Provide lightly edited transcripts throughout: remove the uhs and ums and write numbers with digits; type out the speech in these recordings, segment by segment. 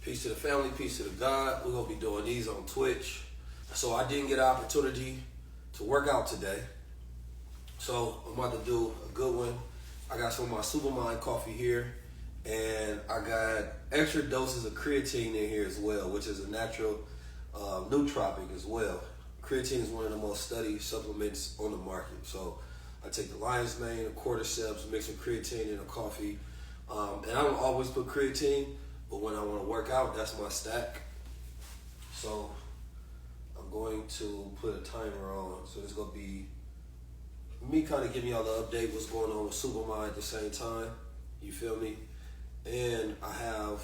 Peace to the family, peace to the God. We're going to be doing these on Twitch. So I didn't get an opportunity to work out today. So I'm about to do a good one. I got some of my Supermind coffee here. And I got extra doses of creatine in here as well, which is a natural nootropic as well. Creatine is one of the most studied supplements on the market. So I take the lion's mane, the cordyceps, mix some creatine in a coffee. And I don't always put creatine, but when I want to work out, that's my stack. So I'm going to put a timer on. So it's going to be me kind of giving y'all the update what's going on with Supermind at the same time. You feel me? And I have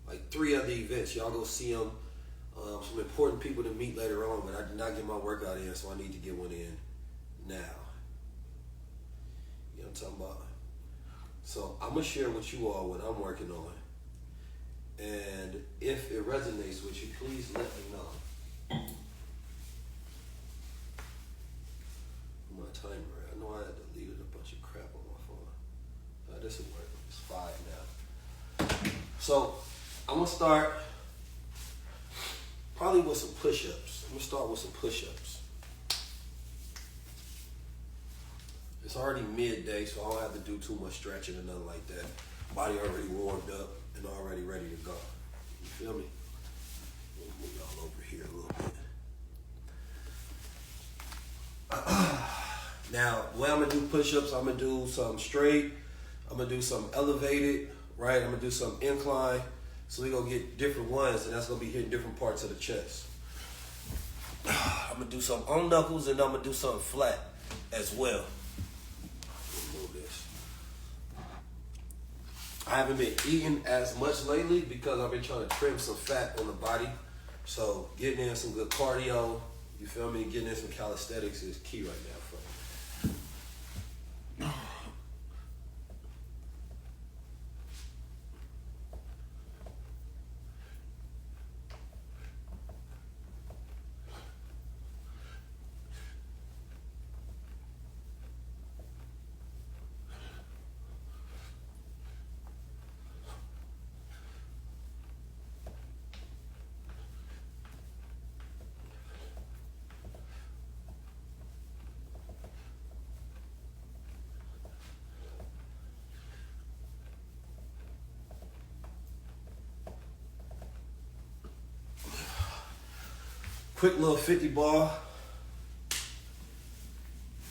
like 3 other events. Y'all go see them. Some important people to meet later on, but I did not get my workout in, so I need to get one in now. You know what I'm talking about? So I'm going to share with you all what I'm working on. And if it resonates with you, please let me know. My timer, I know I had deleted a bunch of crap on my phone. This will work. It's 5 now. So I'm going to start probably with some push-ups. I'm going to start with some push-ups. It's already midday, so I don't have to do too much stretching or nothing like that. Body already warmed up and already ready to go. You feel me? We'll move y'all over here a little bit. Now, the way I'm going to do push-ups, I'm going to do some straight. I'm going to do some elevated, right? I'm going to do some incline. So we're going to get different ones, and that's going to be hitting different parts of the chest. I'm going to do some on knuckles, and I'm going to do something flat as well. Move this. I haven't been eating as much lately because I've been trying to trim some fat on the body. So getting in some good cardio, you feel me? Getting in some calisthenics is key right now for me. Quick little 50 ball.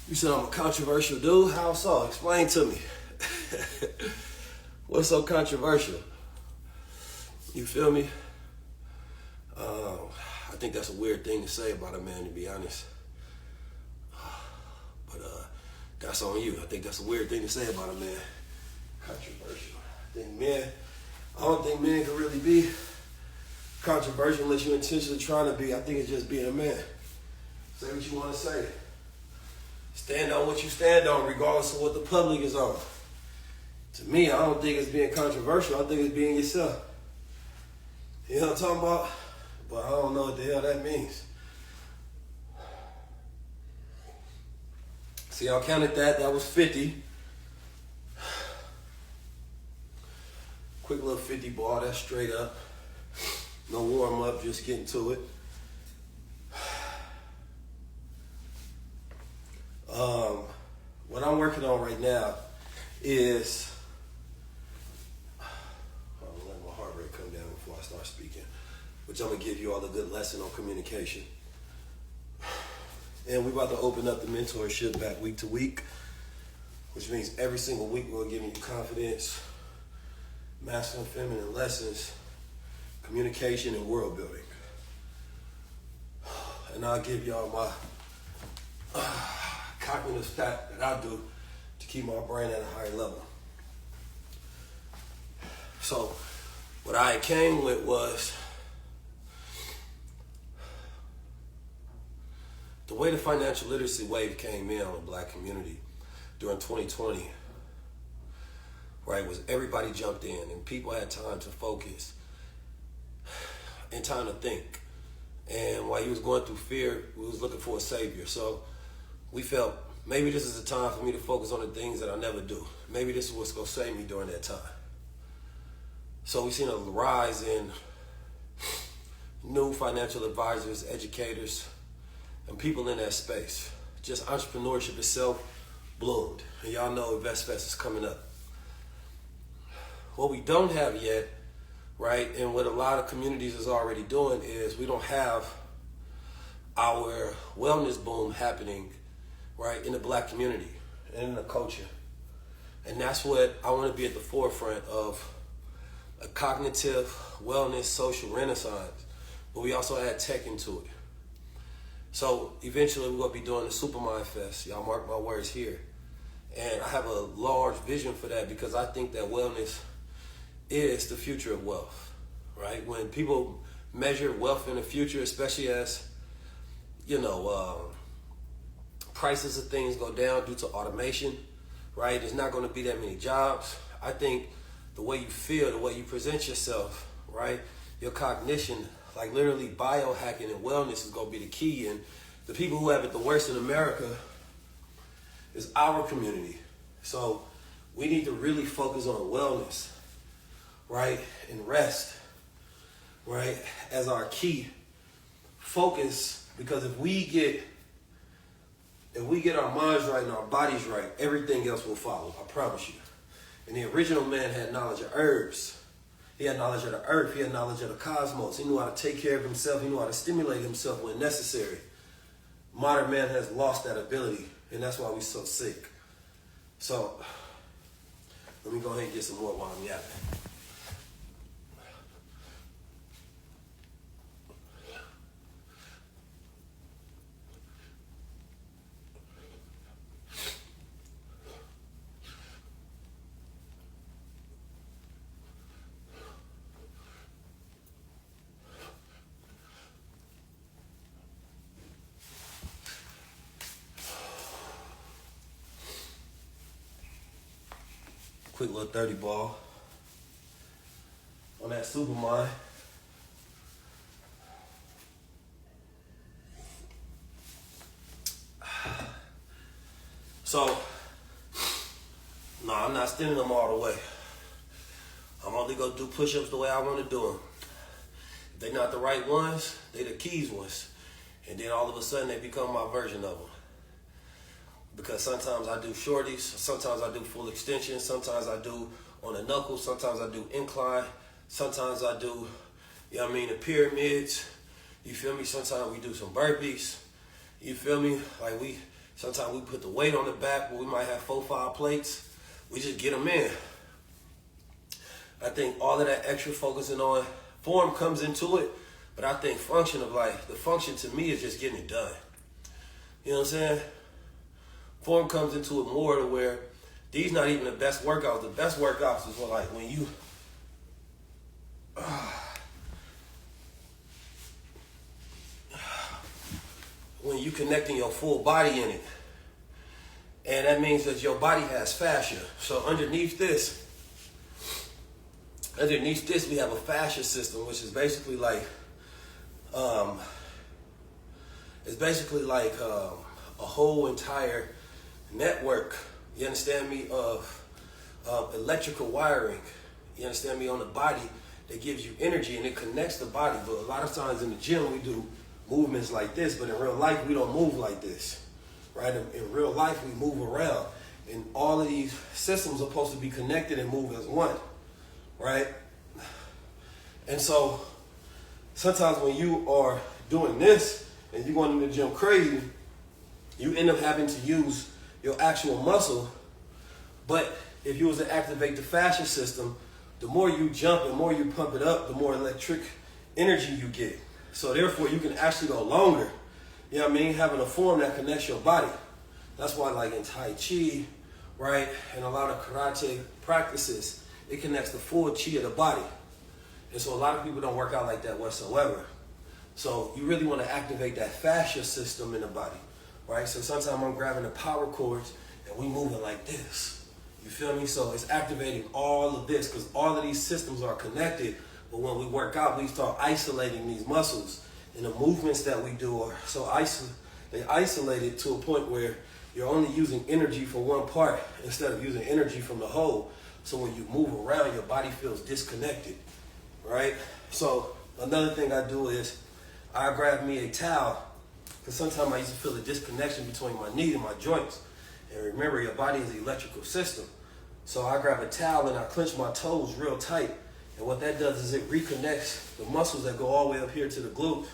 You said I'm a controversial dude? How so? Explain to me. What's so controversial? You feel me? I think that's a weird thing to say about a man, to be honest. But that's on you. I think that's a weird thing to say about a man. Controversial. I don't think men can really be controversial unless you're intentionally trying to be. I think it's just being a man. Say what you want to say. Stand on what you stand on, regardless of what the public is on. To me, I don't think it's being controversial. I think it's being yourself. You know what I'm talking about? But I don't know what the hell that means. See, I counted that. That was 50. Quick little 50 ball. That's straight up. No warm up, just getting to it. What I'm working on right now is, I'm gonna let my heart rate come down before I start speaking, which I'm gonna give you all a good lesson on communication. And we're about to open up the mentorship back week to week, which means every single week we're gonna give you confidence, masculine, feminine lessons, communication, and world building. And I'll give y'all my cognitive stack that I do to keep my brain at a higher level. So what I came with was the way the financial literacy wave came in on the black community during 2020, right, was everybody jumped in and people had time to focus and time to think. And while he was going through fear, we was looking for a savior. So we felt maybe this is the time for me to focus on the things that I never do. Maybe this is what's going to save me during that time. So we've seen a rise in new financial advisors, educators, and people in that space. Just entrepreneurship itself bloomed. And y'all know InvestFest is coming up. What we don't have yet, right, and what a lot of communities is already doing is we don't have our wellness boom happening, right, in the black community and in the culture. And that's what I want to be at the forefront of, a cognitive wellness social renaissance, but we also add tech into it. So eventually we're going to be doing the Supermind Fest. Y'all mark my words here. And I have a large vision for that because I think that wellness is the future of wealth, right? When people measure wealth in the future, especially as, prices of things go down due to automation, right? There's not going to be that many jobs. I think the way you feel, the way you present yourself, right? Your cognition, like literally biohacking and wellness is going to be the key. And the people who have it the worst in America is our community. So we need to really focus on wellness, right? And rest, right? As our key focus, because if we get our minds right and our bodies right, everything else will follow, I promise you. And the original man had knowledge of herbs. He had knowledge of the earth. He had knowledge of the cosmos. He knew how to take care of himself. He knew how to stimulate himself when necessary. Modern man has lost that ability, and that's why we're so sick. So, let me go ahead and get some more while I'm yapping. Quick little 30 ball on that Supermind. So, no, I'm not standing them all the way. I'm only gonna do push-ups the way I want to do them. If they're not the right ones, they the keys ones. And then all of a sudden they become my version of them. Because sometimes I do shorties, sometimes I do full extensions, sometimes I do on the knuckles, sometimes I do incline, sometimes I do, the pyramids, you feel me? Sometimes we do some burpees, you feel me? Like sometimes we put the weight on the back where we might have 4-5 plates, we just get them in. I think all of that extra focusing on form comes into it, but I think the function to me is just getting it done. You know what I'm saying? Form comes into it more to where these not even the best workouts. The best workouts is when you connecting your full body in it. And that means that your body has fascia. So underneath this we have a fascia system, which is basically like a whole entire network, you understand me, of electrical wiring, you understand me, on the body that gives you energy and it connects the body. But a lot of times in the gym we do movements like this, but in real life we don't move like this, right? In real life we move around, and all of these systems are supposed to be connected and move as one, right? And so sometimes when you are doing this and you're going to the gym crazy, you end up having to use your actual muscle. But if you was to activate the fascia system, the more you jump and more you pump it up, the more electric energy you get. So therefore you can actually go longer, you know what I mean, having a form that connects your body. That's why like in Tai Chi, right, and a lot of karate practices, it connects the full chi of the body. And so a lot of people don't work out like that whatsoever. So you really want to activate that fascia system in the body. Right, so sometimes I'm grabbing the power cords and we moving like this. You feel me? So it's activating all of this because all of these systems are connected. But when we work out, we start isolating these muscles, and the movements that we do are so isolated to a point where you're only using energy from one part instead of using energy from the whole. So when you move around, your body feels disconnected, right? So Another thing I do is I grab me a towel, because sometimes I used to feel a disconnection between my knee and my joints. And remember, your body is an electrical system. So I grab a towel and I clench my toes real tight. And what that does is it reconnects the muscles that go all the way up here to the glutes,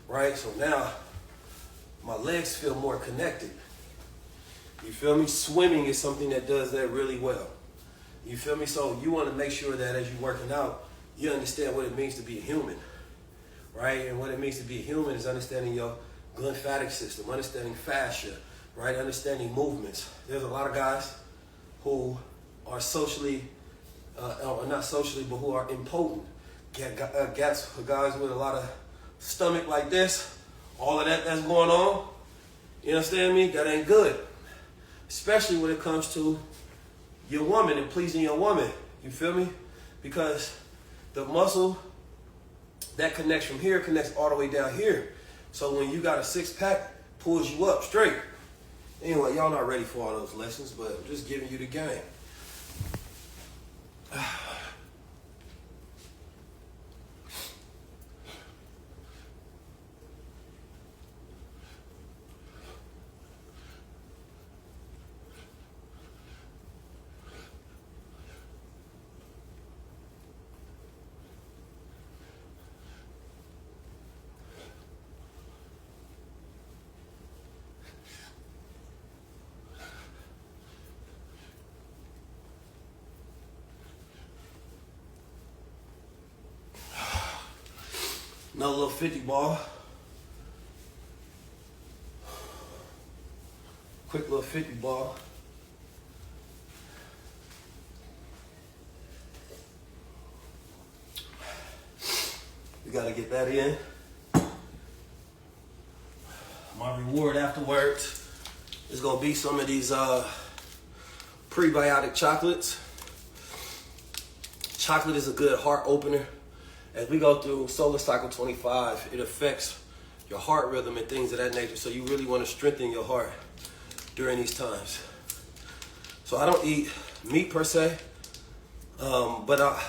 right? So now my legs feel more connected. You feel me? Swimming is something that does that really well. You feel me? So you want to make sure that as you're working out, you understand what it means to be a human, right? And what it means to be a human is understanding your lymphatic system, understanding fascia, right? Understanding movements. There's a lot of guys who are socially, or not socially, but who are impotent. Guys with a lot of stomach like this, all of that's going on, you understand me? That ain't good. Especially when it comes to your woman and pleasing your woman, you feel me? Because the muscle that connects from here connects all the way down here. So when you got a six pack, pulls you up straight. Anyway, y'all not ready for all those lessons, but I'm just giving you the game. Another little 50 ball. Quick little 50 ball. We gotta get that in. My reward afterwards is gonna be some of these prebiotic chocolates. Chocolate is a good heart opener. As we go through Solar Cycle 25, it affects your heart rhythm and things of that nature. So you really want to strengthen your heart during these times. So I don't eat meat per se, but I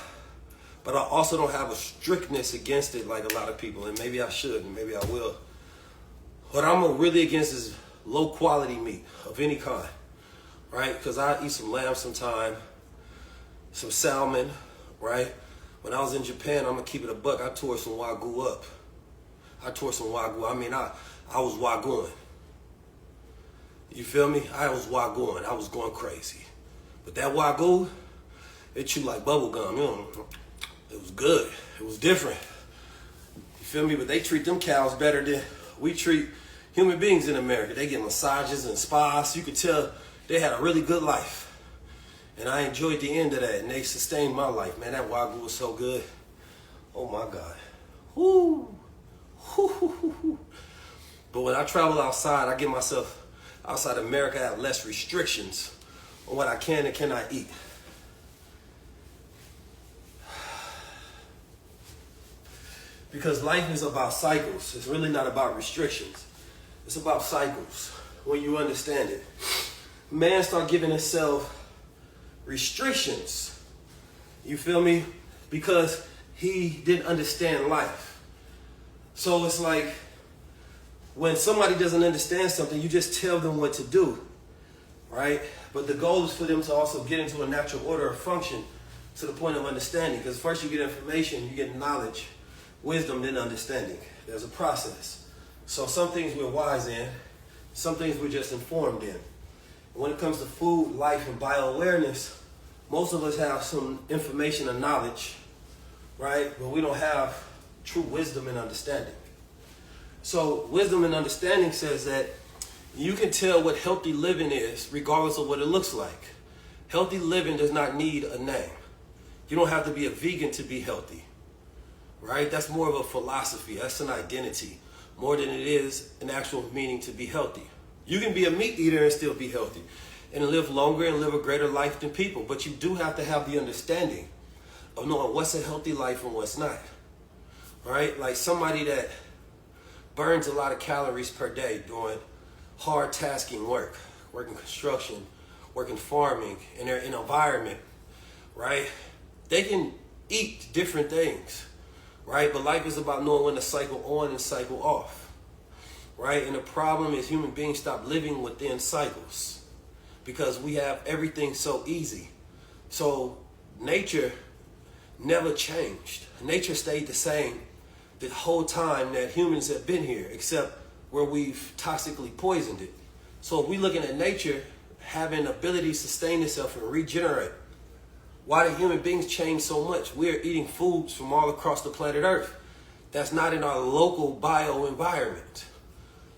also don't have a strictness against it like a lot of people, and maybe I should, and maybe I will. What I'm really against is low quality meat of any kind, right? Because I eat some lamb sometime, some salmon, right? When I was in Japan, I'm gonna keep it a buck, I tore some Wagyu up. I mean, I was Wagyuing. You feel me? I was Wagyuing. I was going crazy. But that Wagyu, it chewed like bubble gum. You know, it was good. It was different. You feel me? But they treat them cows better than we treat human beings in America. They get massages and spas. You could tell they had a really good life. And I enjoyed the end of that, and they sustained my life. Man, that Wagyu was so good. Oh my God. Woo. But when I travel outside, I get myself outside America, I have less restrictions on what I can and cannot eat. Because life is about cycles. It's really not about restrictions. It's about cycles when you understand it. Man start giving himself restrictions, you feel me? Because he didn't understand life. So it's like when somebody doesn't understand something, you just tell them what to do, right? But the goal is for them to also get into a natural order of function to the point of understanding. Because first you get information, you get knowledge, wisdom, then understanding. There's a process. So some things we're wise in, some things we're just informed in. When it comes to food, life, and bioawareness, most of us have some information and knowledge, right? But we don't have true wisdom and understanding. So wisdom and understanding says that you can tell what healthy living is regardless of what it looks like. Healthy living does not need a name. You don't have to be a vegan to be healthy, right? That's more of a philosophy. That's an identity more than it is an actual meaning to be healthy. You can be a meat eater and still be healthy and live longer and live a greater life than people. But you do have to have the understanding of knowing what's a healthy life and what's not. Right? Like somebody that burns a lot of calories per day doing hard tasking work, working construction, working farming, in their environment, right? They can eat different things, right? But life is about knowing when to cycle on and cycle off, right? And the problem is human beings stop living within cycles because we have everything so easy. So nature never changed. Nature stayed the same the whole time that humans have been here, except where we've toxically poisoned it. So if we're looking at nature having the ability to sustain itself and regenerate, why do human beings change so much? We're eating foods from all across the planet Earth that's not in our local bio-environment.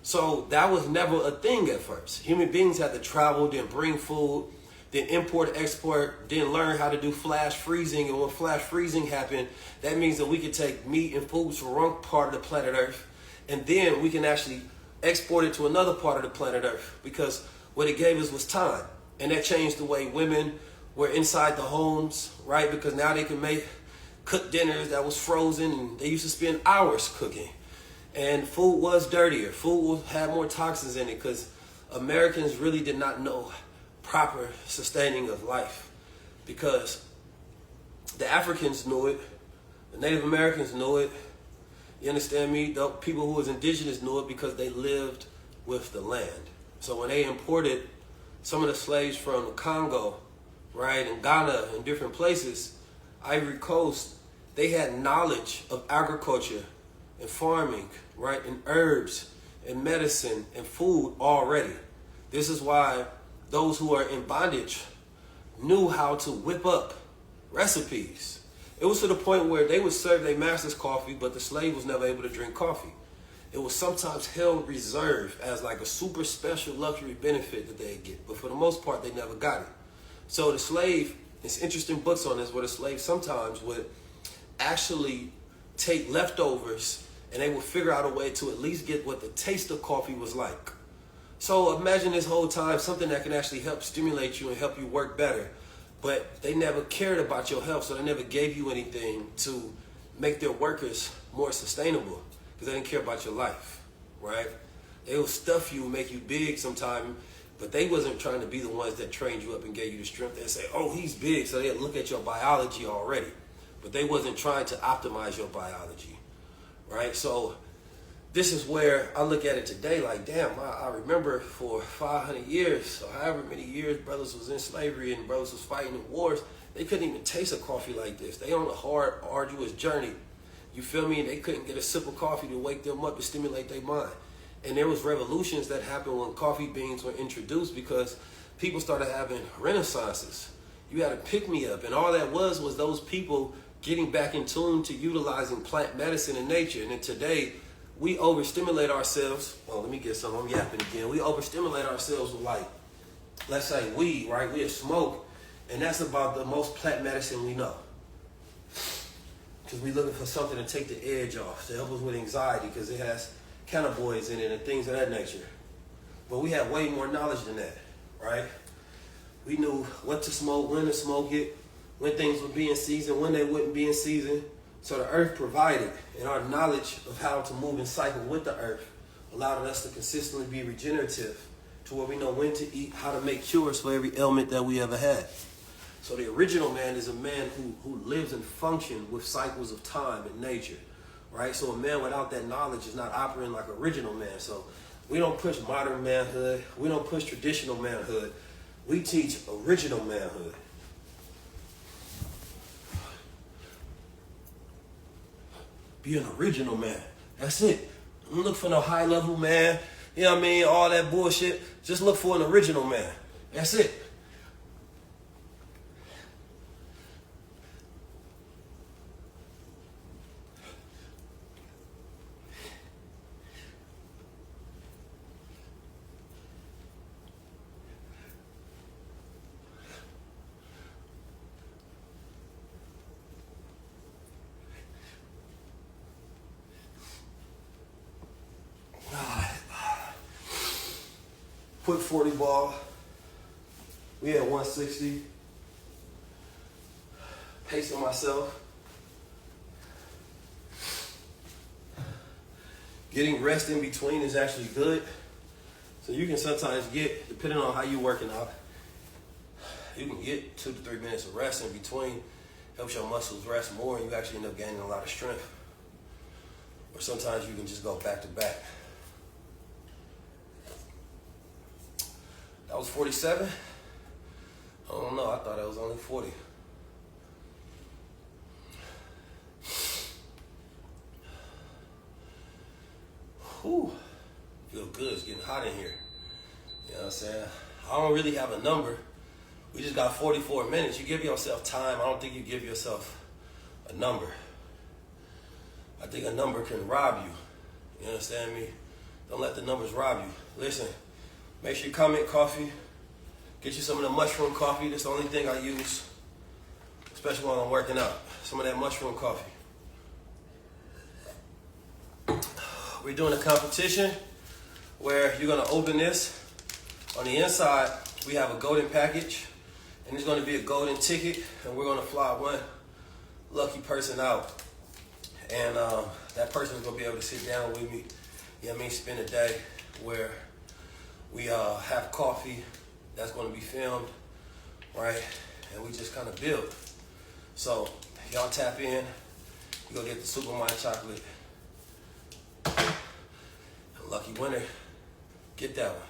So that was never a thing at first. Human beings had to travel, then bring food, then import, export, then learn how to do flash freezing. And when flash freezing happened, that means that we could take meat and foods from one part of the planet Earth, and then we can actually export it to another part of the planet Earth, because what it gave us was time. And that changed the way women were inside the homes, right? Because now they can cook dinners that was frozen, and they used to spend hours cooking. And food was dirtier. Food had more toxins in it because Americans really did not know proper sustaining of life, because the Africans knew it, the Native Americans knew it, you understand me? The people who was indigenous knew it because they lived with the land. So when they imported some of the slaves from the Congo, right, and Ghana and different places, Ivory Coast, they had knowledge of agriculture and farming, right, and herbs and medicine and food already. This is why those who are in bondage knew how to whip up recipes. It was to the point where they would serve their master's coffee, but the slave was never able to drink coffee. It was sometimes held reserved as like a super special luxury benefit that they'd get, but for the most part, they never got it. So the slave, there's interesting books on this, where the slave sometimes would actually take leftovers and they would figure out a way to at least get what the taste of coffee was like. So imagine this whole time something that can actually help stimulate you and help you work better. But they never cared about your health, so they never gave you anything to make their workers more sustainable, because they didn't care about your life, right? They will stuff you and make you big sometime, but they wasn't trying to be the ones that trained you up and gave you the strength. They'd say, oh, he's big, so they'd look at your biology already. But they wasn't trying to optimize your biology, right? So this is where I look at it today like, damn, I remember for 500 years, or however many years brothers was in slavery and brothers was fighting in wars, they couldn't even taste a coffee like this. They on a hard, arduous journey. You feel me? And they couldn't get a sip of coffee to wake them up and stimulate their mind. And there was revolutions that happened when coffee beans were introduced, because people started having renaissances. You had a pick-me-up, and all that was those people getting back in tune to utilizing plant medicine in nature. And then today, we overstimulate ourselves. Oh, let me get some. I'm yapping again. We overstimulate ourselves with, like, let's say weed, right? We have smoke, and that's about the most plant medicine we know. Because we're looking for something to take the edge off, to help us with anxiety, because it has cannabinoids in it and things of that nature. But we have way more knowledge than that, right? We knew what to smoke, when to smoke it, when things would be in season, when they wouldn't be in season. So the earth provided, and our knowledge of how to move and cycle with the earth allowed us to consistently be regenerative, to where we know when to eat, how to make cures for every ailment that we ever had. So the original man is a man who lives and functions with cycles of time and nature, right? So a man without that knowledge is not operating like original man. So we don't push modern manhood. We don't push traditional manhood. We teach original manhood. Be an original man. That's it. Don't look for no high level man. You know what I mean? All that bullshit. Just look for an original man. That's it. Quick 40 ball. We had 160. Pacing myself. Getting rest in between is actually good. So you can sometimes get, depending on how you're working out, you can get 2 to 3 minutes of rest in between. Helps your muscles rest more, and you actually end up gaining a lot of strength. or sometimes you can just go back to back. That was 47? I don't know, I thought it was only 40. Whew, feel good, it's getting hot in here. You know what I'm saying? I don't really have a number. We just got 44 minutes. You give yourself time. I don't think you give yourself a number. I think a number can rob you. You understand me? Don't let the numbers rob you. Listen, make sure you comment coffee. Get you some of the mushroom coffee. That's the only thing I use, especially when I'm working out. Some of that mushroom coffee. We're doing a competition where you're gonna open this. On the inside, we have a golden package, and it's gonna be a golden ticket, and we're gonna fly one lucky person out. And that person is gonna be able to sit down with me, you know what I mean, spend a day where we have coffee that's gonna be filmed, right? And we just kind of build. So y'all tap in, you go get the Supermind chocolate. Lucky winner, get that one.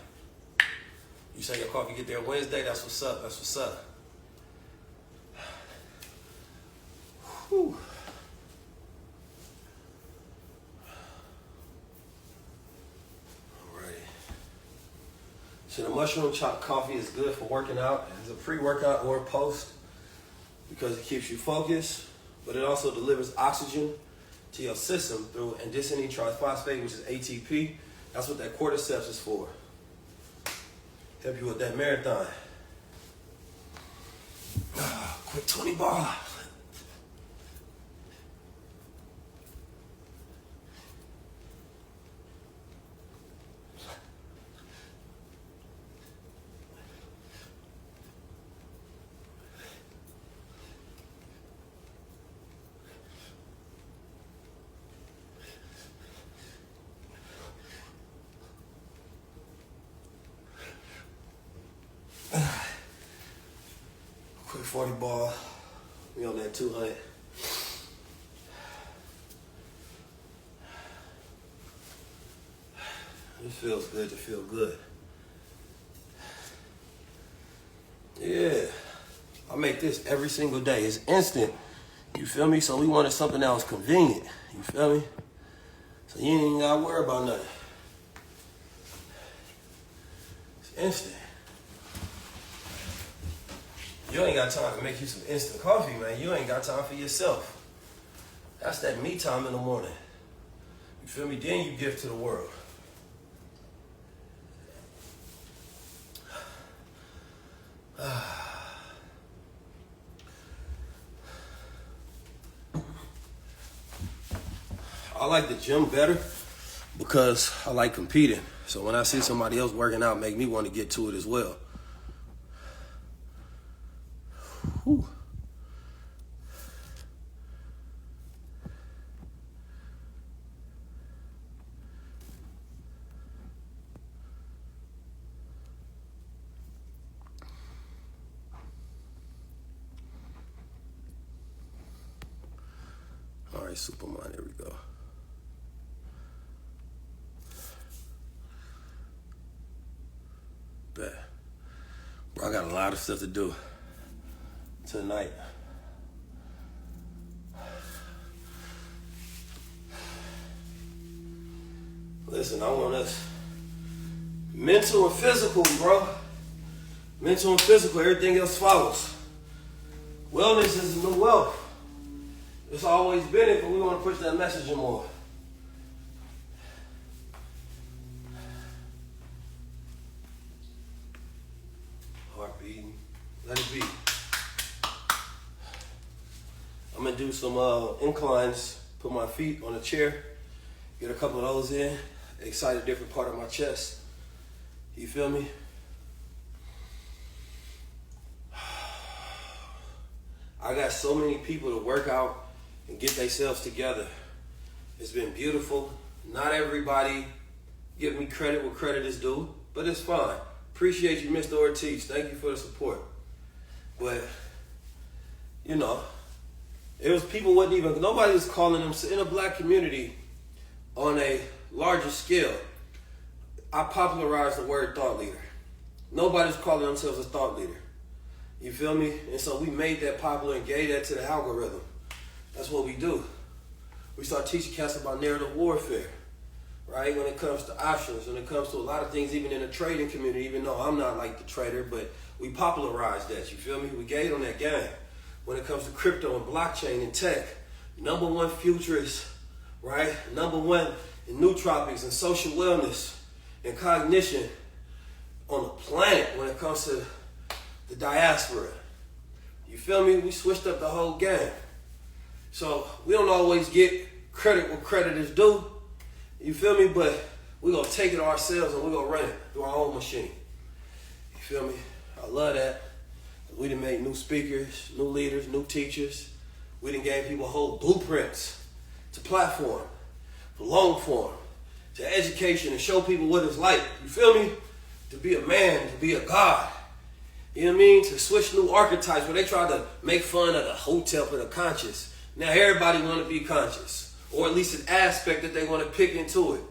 You say your coffee get there Wednesday, that's what's up, that's what's up. Whew. Alrighty. So the mushroom chopped coffee is good for working out as a pre-workout or post because it keeps you focused, but it also delivers oxygen to your system through andesine triphosphate, which is ATP. That's what that cordyceps is for. Help you with that marathon. Quick 20 bar. Quick 40 ball. We on that 200. It feels good to feel good. Yeah. I make this every single day. It's instant. You feel me? So we wanted something that was convenient. You feel me? So you ain't even gotta worry about nothing. It's instant. You ain't got time to make you some instant coffee, man. You ain't got time for yourself. That's that me time in the morning. You feel me? Then you give to the world. I like the gym better because I like competing. So when I see somebody else working out, make me want to get to it as well. Whew. All right, Supermind, there we go. Bet. Bro, I got a lot of stuff to do tonight. Listen, I want us mental and physical, bro. Mental and physical, everything else follows. Wellness is the new wealth. It's always been it, but we want to push that message in more. Heart beating. Let it beat. I'm going to do some inclines, put my feet on a chair, get a couple of those in, excite a different part of my chest. You feel me? I got so many people to work out and get themselves together. It's been beautiful. Not everybody give me credit where credit is due, but it's fine. Appreciate you, Mr. Ortiz. Thank you for the support. But, you know, it was people wasn't even, nobody was calling them, in a black community, on a larger scale, I popularized the word thought leader. Nobody's calling themselves a thought leader. You feel me? And so we made that popular and gave that to the algorithm. That's what we do. We start teaching cats about narrative warfare, right? When it comes to options, when it comes to a lot of things, even in the trading community, even though I'm not like the trader, but we popularized that, you feel me? We gave them that game. When it comes to crypto and blockchain and tech, number one futurist, right? Number one in nootropics and social wellness and cognition on the planet when it comes to the diaspora. You feel me? We switched up the whole game. So we don't always get credit where credit is due. You feel me? But we're going to take it ourselves and we're going to run it through our own machine. You feel me? I love that. We done made new speakers, new leaders, new teachers. We done gave people whole blueprints to platform, for long form, to education, and show people what it's like. You feel me? To be a man, to be a god. You know what I mean? To switch new archetypes where they try to make fun of the hotel for the conscious. Now everybody want to be conscious, or at least an aspect that they want to pick into it.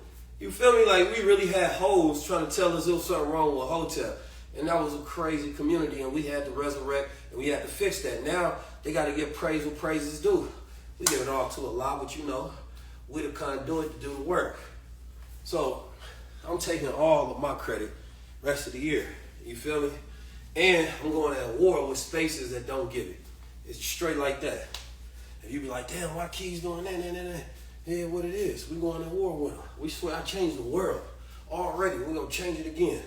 You feel me? Like we really had hoes trying to tell us there was something wrong with hotel. And that was a crazy community, and we had to resurrect, and we had to fix that. Now they got to give praise where praise is due. We give it all to Allah, but you know, we the conduit to do the work. So I'm taking all of my credit rest of the year. You feel me? And I'm going at war with spaces that don't give it. It's straight like that. And you be like, damn, why Keys doing that? Yeah, what it is. We going at war with them. We swear I changed the world already. We're going to change it again.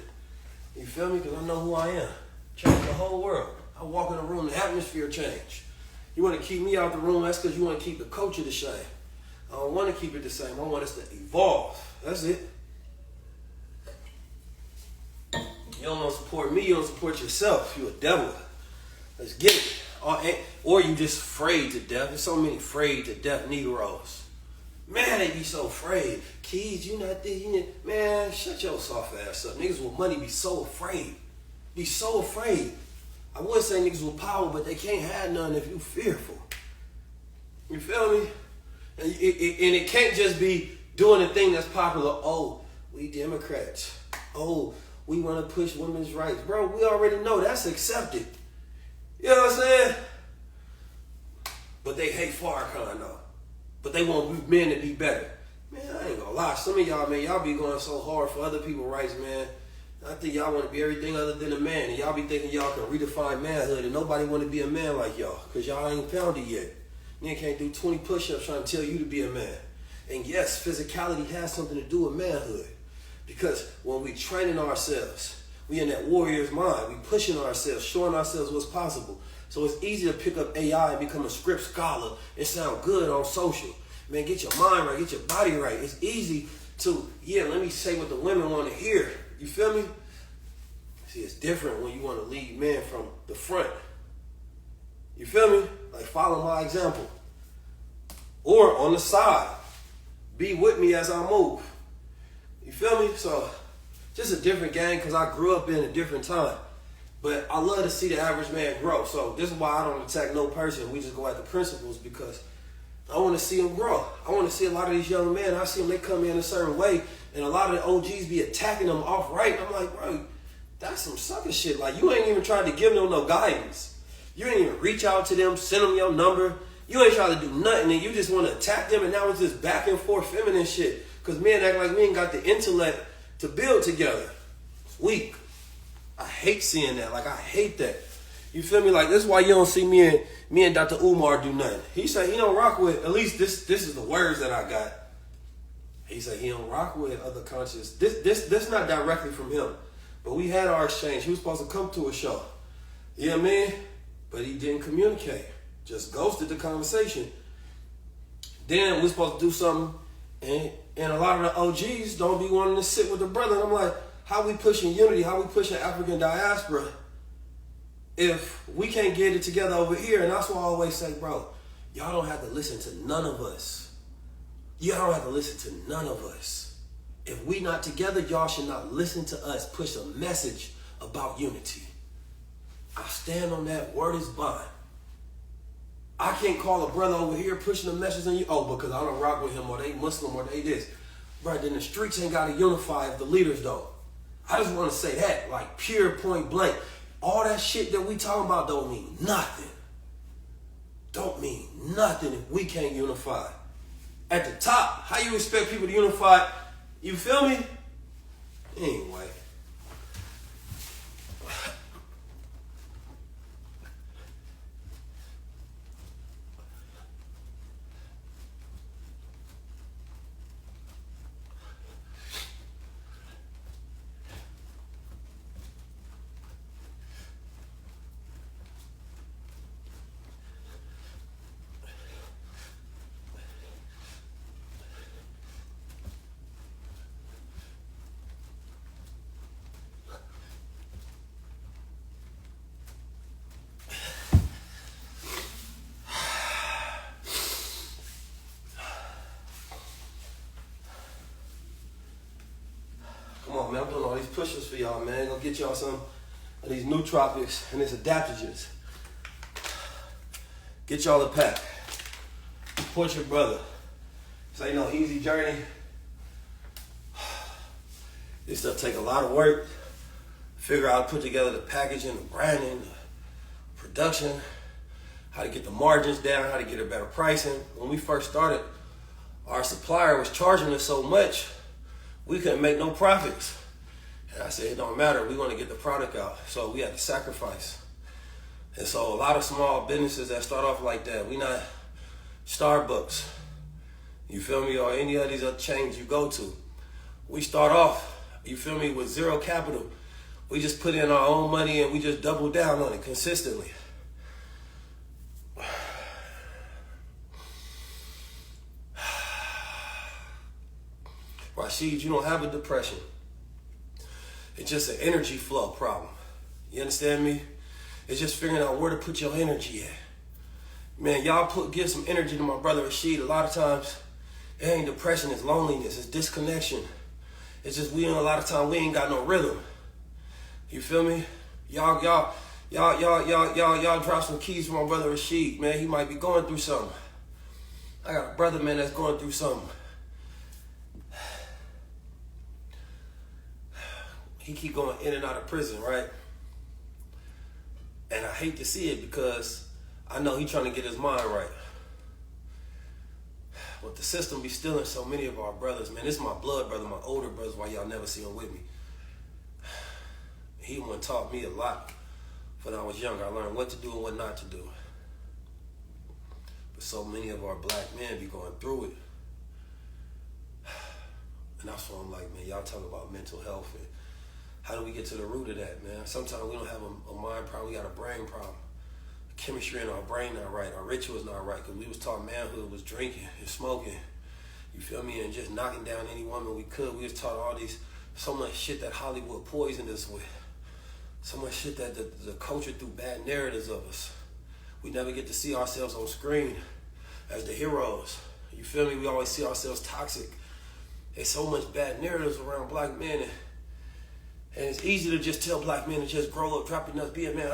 You feel me? Because I know who I am. Change the whole world. I walk in a room, the atmosphere change. You want to keep me out the room, that's because you want to keep the culture the same. I don't want to keep it the same. I want us to evolve. That's it. You don't want to support me, you don't support yourself. You a devil. Let's get it. Or you just afraid to death. There's so many afraid to death Negroes. Man, they be so afraid. Keys, you not there. Man, shut your soft ass up. Niggas with money be so afraid. Be so afraid. I would say niggas with power, but they can't have none if you fearful. You feel me? And it can't just be doing the thing that's popular. Oh, we Democrats. Oh, we want to push women's rights. Bro, we already know that's accepted. You know what I'm saying? But they hate Farrakhan though. But they want men to be better. Man, I ain't gonna lie. Some of y'all, man, y'all be going so hard for other people's rights, man. I think y'all want to be everything other than a man. And y'all be thinking y'all can redefine manhood. And nobody want to be a man like y'all. Because y'all ain't found it yet. You can't do 20 push-ups trying to tell you to be a man. And yes, physicality has something to do with manhood. Because when we training ourselves, we in that warrior's mind. We pushing ourselves, showing ourselves what's possible. So it's easy to pick up AI and become a script scholar and sound good on social. Man, get your mind right, get your body right. It's easy to, let me say what the women want to hear. You feel me? See, it's different when you want to lead men from the front. You feel me? Like, follow my example. Or on the side. Be with me as I move. You feel me? So, just a different game because I grew up in a different time. But I love to see the average man grow. So, this is why I don't attack no person. We just go at the principles because I want to see them grow. I want to see a lot of these young men. I see them, they come in a certain way. And a lot of the OGs be attacking them off right. I'm like, bro, that's some sucker shit. Like, you ain't even tried to give them no guidance. You ain't even reach out to them, send them your number. You ain't trying to do nothing, and you just want to attack them, and now it's just back and forth feminine shit. Because men act like we ain't got the intellect to build together. It's weak. I hate seeing that. Like, I hate that. You feel me? Like, this is why you don't see me and Dr. Umar do nothing. He said he don't rock with, at least this is the words that I got. He said he don't rock with other conscious. This not directly from him. But we had our exchange. He was supposed to come to a show. You know what I mean? But he didn't communicate. Just ghosted the conversation. Then we're supposed to do something, and a lot of the OGs don't be wanting to sit with the brother. And I'm like, how we pushing unity? How we pushing African diaspora if we can't get it together over here? And that's why I always say, bro, y'all don't have to listen to none of us. Y'all don't have to listen to none of us. If we not together, y'all should not listen to us push a message about unity. I stand on that. Word is bond. I can't call a brother over here pushing a message on you. Oh, because I don't rock with him, or they Muslim, or they this. Bro, then the streets ain't got to unify if the leaders don't. I just want to say that, like pure point blank. All that shit that we talking about don't mean nothing. Don't mean nothing if we can't unify. At the top, how you expect people to unify? You feel me? Anyway. Come on, man, I'm doing all these push-ups for y'all, man. Gonna get y'all some of these nootropics and these adaptogens. Get y'all a pack. Support your brother. This ain't no easy journey. This stuff take a lot of work. Figure out how to put together the packaging, the branding, the production, how to get the margins down, how to get a better pricing. When we first started, our supplier was charging us so much, we couldn't make no profits. And I said, it don't matter, we want to get the product out. So we had to sacrifice. And so a lot of small businesses that start off like that, we not Starbucks, you feel me, or any of these other chains you go to. We start off, you feel me, with zero capital. We just put in our own money and we just double down on it consistently. Rashid, you don't have a depression. It's just an energy flow problem. You understand me? It's just figuring out where to put your energy at. Man, y'all give some energy to my brother Rashid. A lot of times, it ain't depression, it's loneliness, it's disconnection. It's just a lot of time we ain't got no rhythm. You feel me? Y'all drop some keys for my brother Rashid, man. He might be going through something. I got a brother, man, that's going through something. He keep going in and out of prison, right? And I hate to see it because I know he trying to get his mind right. But the system be stealing so many of our brothers, man. This is my blood brother, my older brothers, why y'all never see him with me. He one taught me a lot when I was younger. I learned what to do and what not to do. But so many of our black men be going through it. And that's why I'm like, man, y'all talk about mental health and how do we get to the root of that, man? Sometimes we don't have a mind problem, we got a brain problem. The chemistry in our brain not right, our rituals not right, because we was taught manhood was drinking and smoking, you feel me, and just knocking down any woman we could. We was taught all these, so much shit that Hollywood poisoned us with. So much shit that the culture threw bad narratives of us. We never get to see ourselves on screen as the heroes. You feel me? We always see ourselves toxic. There's so much bad narratives around black men. And it's easy to just tell black men to just grow up, drop your nuts, be a man,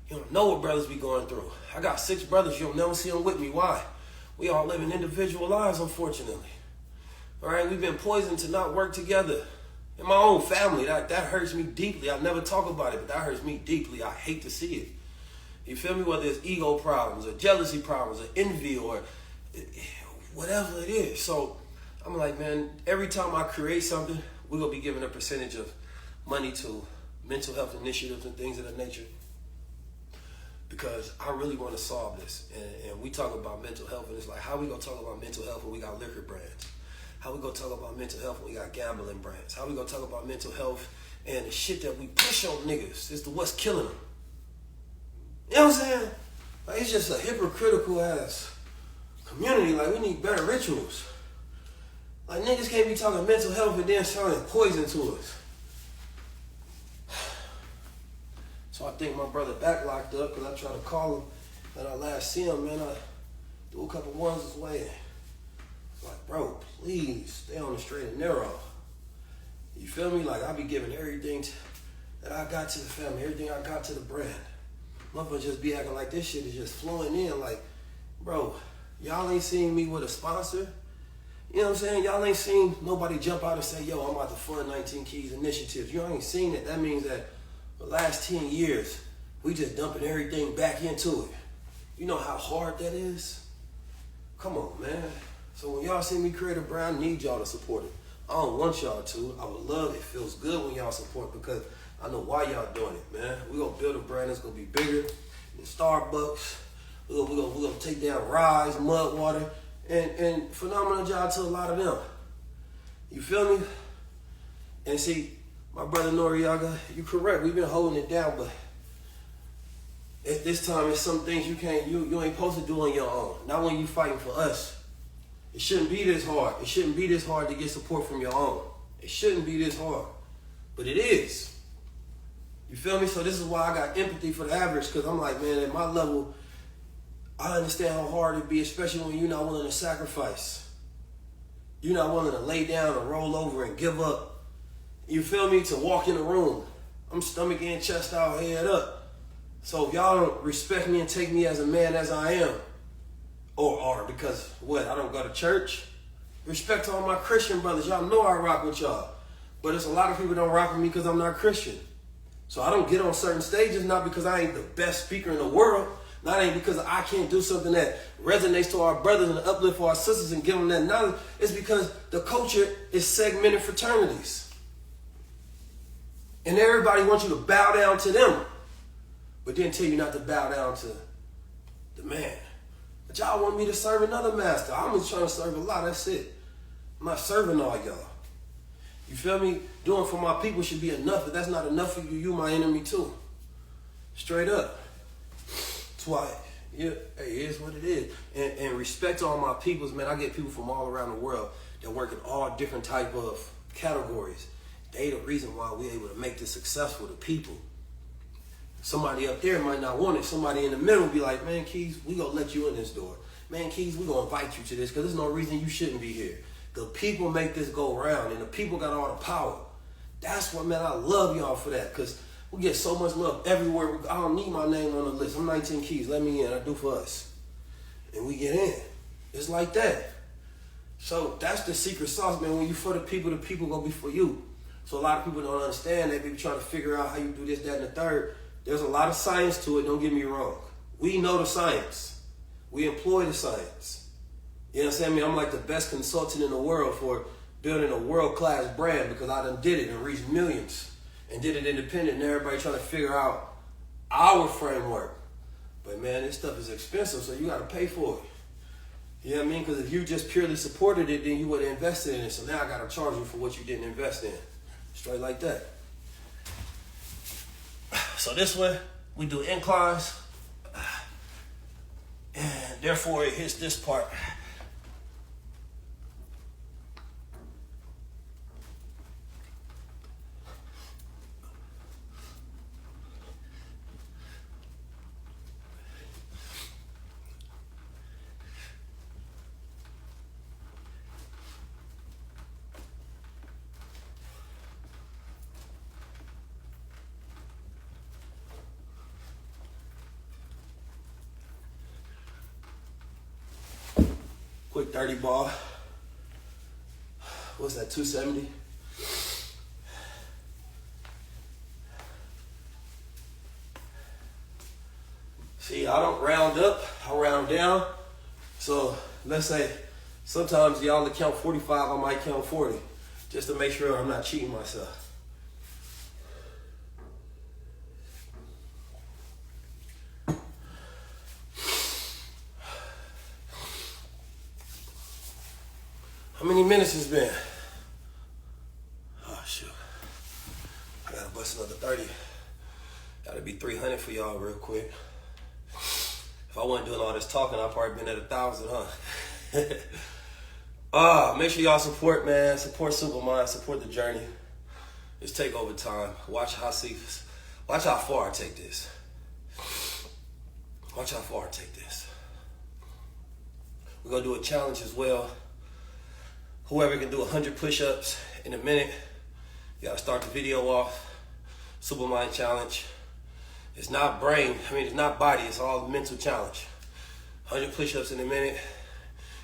You don't know what brothers be going through. I got 6 brothers, you'll never see them with me. Why? We all living individual lives, unfortunately. All right, we've been poisoned to not work together. In my own family, that hurts me deeply. I never talk about it, but that hurts me deeply. I hate to see it. You feel me? Whether it's ego problems or jealousy problems or envy or whatever it is. So I'm like, man, every time I create something, we're going to be giving a percentage of money to mental health initiatives and things of that nature. Because I really want to solve this. And we talk about mental health, and it's like, how we going to talk about mental health when we got liquor brands? How we going to talk about mental health when we got gambling brands? How we going to talk about mental health and the shit that we push on niggas is what's killing them? You know what I'm saying? Like, it's just a hypocritical ass community. Like, we need better rituals. Like, niggas can't be talking mental health and then selling poison to us. So I think my brother back locked up because I tried to call him and I last see him, man. I threw a couple ones his way. Like, bro, please stay on the straight and narrow. You feel me? Like, I be giving everything that I got to the family, everything I got to the brand. Motherfuckers just be acting like this shit is just flowing in. Like, bro, y'all ain't seen me with a sponsor. You know what I'm saying? Y'all ain't seen nobody jump out and say, yo, I'm about to fund 19 Keys initiatives. You ain't seen it. That means that the last 10 years, we just dumping everything back into it. You know how hard that is? Come on, man. So when y'all see me create a brand, I need y'all to support it. I don't want y'all to. I would love it. It feels good when y'all support because I know why y'all doing it, man. We're going to build a brand that's going to be bigger than Starbucks. We're gonna take down Rise, Mudwater, and phenomenal job to a lot of them. You feel me? And see, my brother Noriaga, you correct. We've been holding it down, but at this time, it's some things you ain't supposed to do on your own. Not when you fighting for us. It shouldn't be this hard. It shouldn't be this hard to get support from your own. It shouldn't be this hard, but it is. You feel me? So this is why I got empathy for the average, because I'm like, man, at my level, I understand how hard it be, especially when you're not willing to sacrifice. You're not willing to lay down and roll over and give up. You feel me? To walk in the room. I'm stomach in, chest out, head up. So if y'all don't respect me and take me as a man as I am, or because, what, I don't go to church? Respect to all my Christian brothers. Y'all know I rock with y'all. But there's a lot of people that don't rock with me because I'm not Christian. So I don't get on certain stages, not because I ain't the best speaker in the world. Not ain't because I can't do something that resonates to our brothers and uplift for our sisters and give them that knowledge. It's because the culture is segmented fraternities. And everybody wants you to bow down to them. But then tell you not to bow down to the man. But y'all want me to serve another master. I'm just trying to serve Allah, that's it. I'm not serving all y'all. You feel me? Doing for my people should be enough. If that's not enough for you, you my enemy too. Straight up. That's why, yeah, hey, it is what it is. And respect to all my peoples, man. I get people from all around the world that work in all different type of categories. They the reason why we're able to make this successful to people. Somebody up there might not want it. Somebody in the middle be like, man, Keys, we gonna let you in this door. Man, Keys, we gonna invite you to this because there's no reason you shouldn't be here. The people make this go round and the people got all the power. That's what, man, I love y'all for that because we get so much love everywhere. I don't need my name on the list. I'm 19 Keys. Let me in. I do for us. And we get in. It's like that. So that's the secret sauce, man. When you for the people gonna be for you. So a lot of people don't understand. They be trying to figure out how you do this, that, and the third. There's a lot of science to it, don't get me wrong. We know the science. We employ the science. You know what I'm saying? I mean, I'm like the best consultant in the world for building a world-class brand because I done did it and reached millions and did it independent and everybody trying to figure out our framework. But man, this stuff is expensive, so you got to pay for it. You know what I mean? Because if you just purely supported it, then you would have invested in it. So now I got to charge you for what you didn't invest in. Straight like that. So this way, we do inclines, and therefore it hits this part. Quick 30 ball. What's that, 270? See, I don't round up, I round down. So let's say sometimes y'all will count 45, I might count 40, just to make sure I'm not cheating myself. How many minutes it's been? Oh, shoot. I gotta bust another 30. Gotta be 300 for y'all real quick. If I wasn't doing all this talking, I'd probably been at 1,000, huh? Make sure y'all support, man. Support Supermind, support the journey. It's takeover time. Watch how far I take this. Watch how far I take this. We're gonna do a challenge as well. Whoever can do 100 push-ups in a minute, you gotta start the video off. Supermind challenge. It's not brain, it's not body, it's all mental challenge. 100 push-ups in a minute.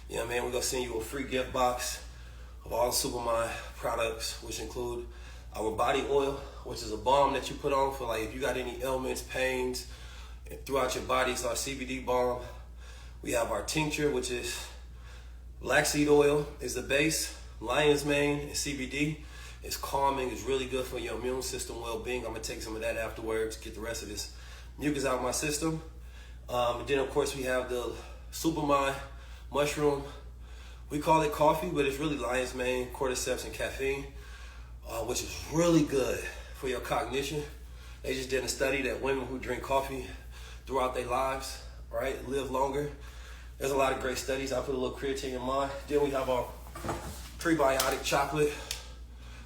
You know what I mean? We're gonna send you a free gift box of all the Supermind products, which include our body oil, which is a balm that you put on for like if you got any ailments, pains throughout your body. It's our CBD balm. We have our tincture, which is black seed oil is the base. Lion's mane is CBD. It's calming. It's really good for your immune system well-being. I'm gonna take some of that afterwards, get the rest of this mucus out of my system. And then of course we have the Supermind mushroom. We call it coffee, but it's really lion's mane, cordyceps, and caffeine, which is really good for your cognition. They just did a study that women who drink coffee throughout their lives, right, live longer. There's a lot of great studies. I put a little creatine in mine. Then we have our prebiotic chocolate,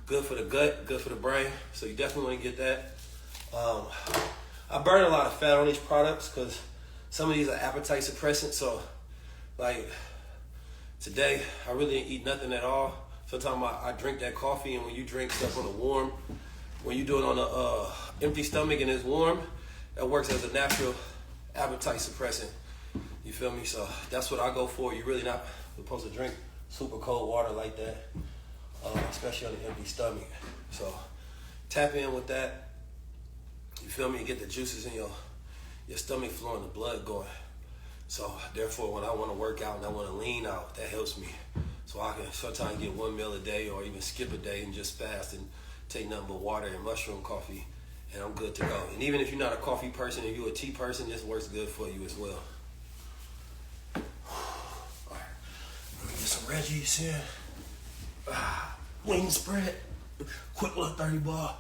good for the gut, good for the brain. So you definitely want to get that. I burn a lot of fat on these products because some of these are appetite suppressants. So like today, I really didn't eat nothing at all. Sometimes I drink that coffee, and when you drink stuff on a warm, when you do it on a empty stomach and it's warm, that works as a natural appetite suppressant. You feel me? So that's what I go for. You're really not supposed to drink super cold water like that, especially on an empty stomach. So tap in with that. You feel me? You get the juices in your stomach flowing, the blood going. So therefore, when I want to work out and I want to lean out, that helps me. So I can sometimes get 1 meal a day or even skip a day and just fast and take nothing but water and mushroom coffee, and I'm good to go. And even if you're not a coffee person, if you're a tea person, this works good for you as well. All right, let me get some Reggie's in. Wing spread, quick little 30 ball.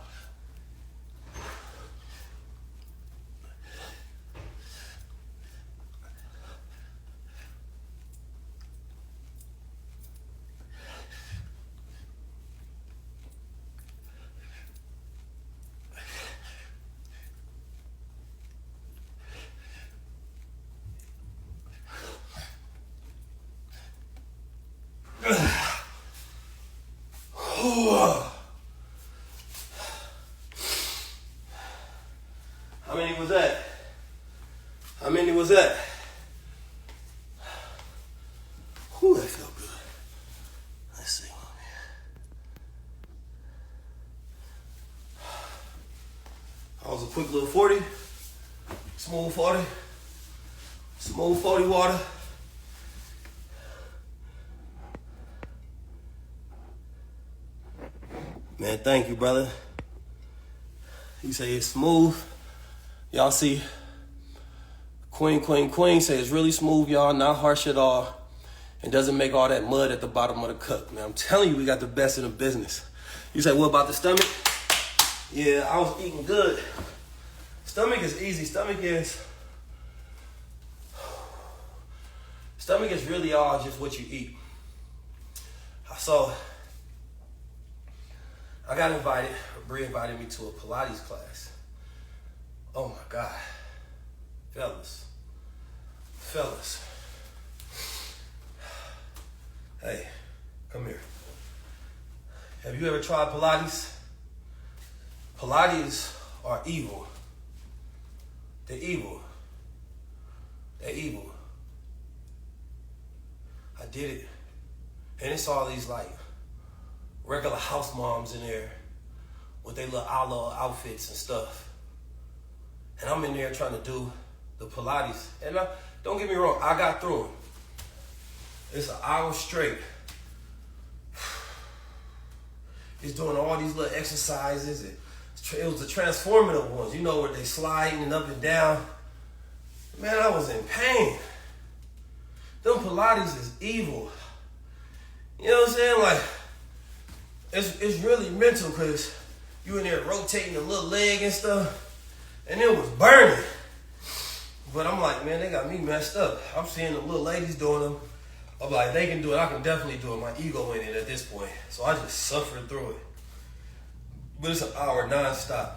How many was that? How many was that? Whew, that felt good. Let's see. That was a quick little 40. Smooth 40. Smooth 40 water. Man, thank you, brother. You say it's smooth. Y'all see, Queen say it's really smooth, y'all, not harsh at all, and doesn't make all that mud at the bottom of the cup. Man, I'm telling you, we got the best in the business. You say, what about the stomach? Yeah, I was eating good. Stomach is easy. Stomach is really all just what you eat. So I got invited, Bree invited me to a Pilates class. Oh my God. Fellas. Hey, come here. Have you ever tried Pilates? Pilates are evil. They're evil. They're evil. I did it. And it's all these like regular house moms in there with their little outlaw outfits and stuff. And I'm in there trying to do the Pilates. And don't get me wrong, I got through it. It's an hour straight. It's doing all these little exercises. It was the transformative ones, you know, where they sliding and up and down. Man, I was in pain. Them Pilates is evil. You know what I'm saying? Like, it's really mental because you in there rotating your little leg and stuff. And it was burning. But I'm like, man, they got me messed up. I'm seeing the little ladies doing them. I'm like, they can do it. I can definitely do it. My ego in it at this point. So I just suffered through it. But it's an hour nonstop.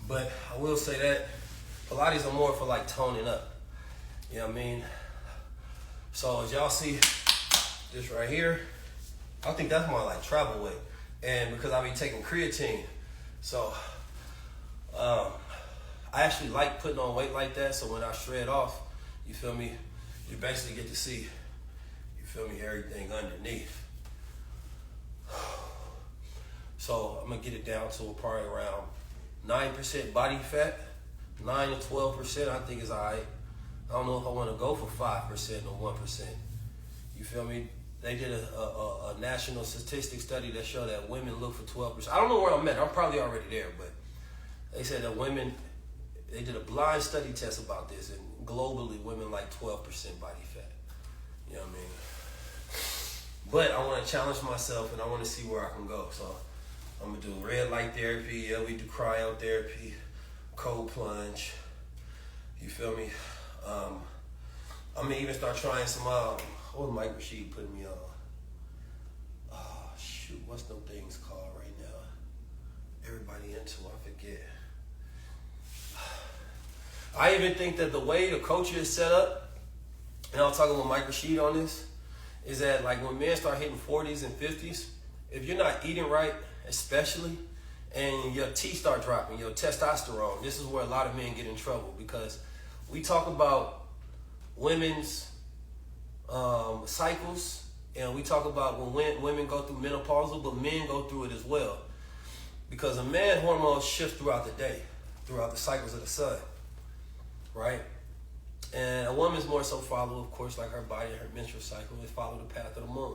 But I will say that Pilates are more for like toning up. You know what I mean? So as y'all see this right here, I think that's my like travel weight. And because I be taking creatine. So I actually like putting on weight like that, so when I shred off, you feel me, you basically get to see, feel me? Everything underneath. So I'm gonna get it down to probably around 9% body fat, 9 to 12%. I think is alright. I don't know if I want to go for 5% or 1%. You feel me? They did a national statistic study that showed that women look for 12%. I don't know where I'm at. I'm probably already there, but they said that women, they did a blind study test about this, and globally, women like 12% body fat. You know what I mean? But I want to challenge myself, and I want to see where I can go. So I'm going to do red light therapy. Yeah, we do cryotherapy, cold plunge. You feel me? I'm going to even start trying some, what Mike Rashid putting me on? Oh, shoot. What's them things called right now? Everybody into, I forget. I even think that the way the culture is set up, and I was talking with Mike Rashid on this, is that like when men start hitting 40s and 50s, if you're not eating right, especially, and your T start dropping, your testosterone, this is where a lot of men get in trouble, because we talk about women's cycles, and we talk about when women go through menopausal, but men go through it as well. Because a man's hormones shift throughout the day, throughout the cycles of the sun, right? And a woman's more so follow, of course, like her body, her menstrual cycle, is follow the path of the moon.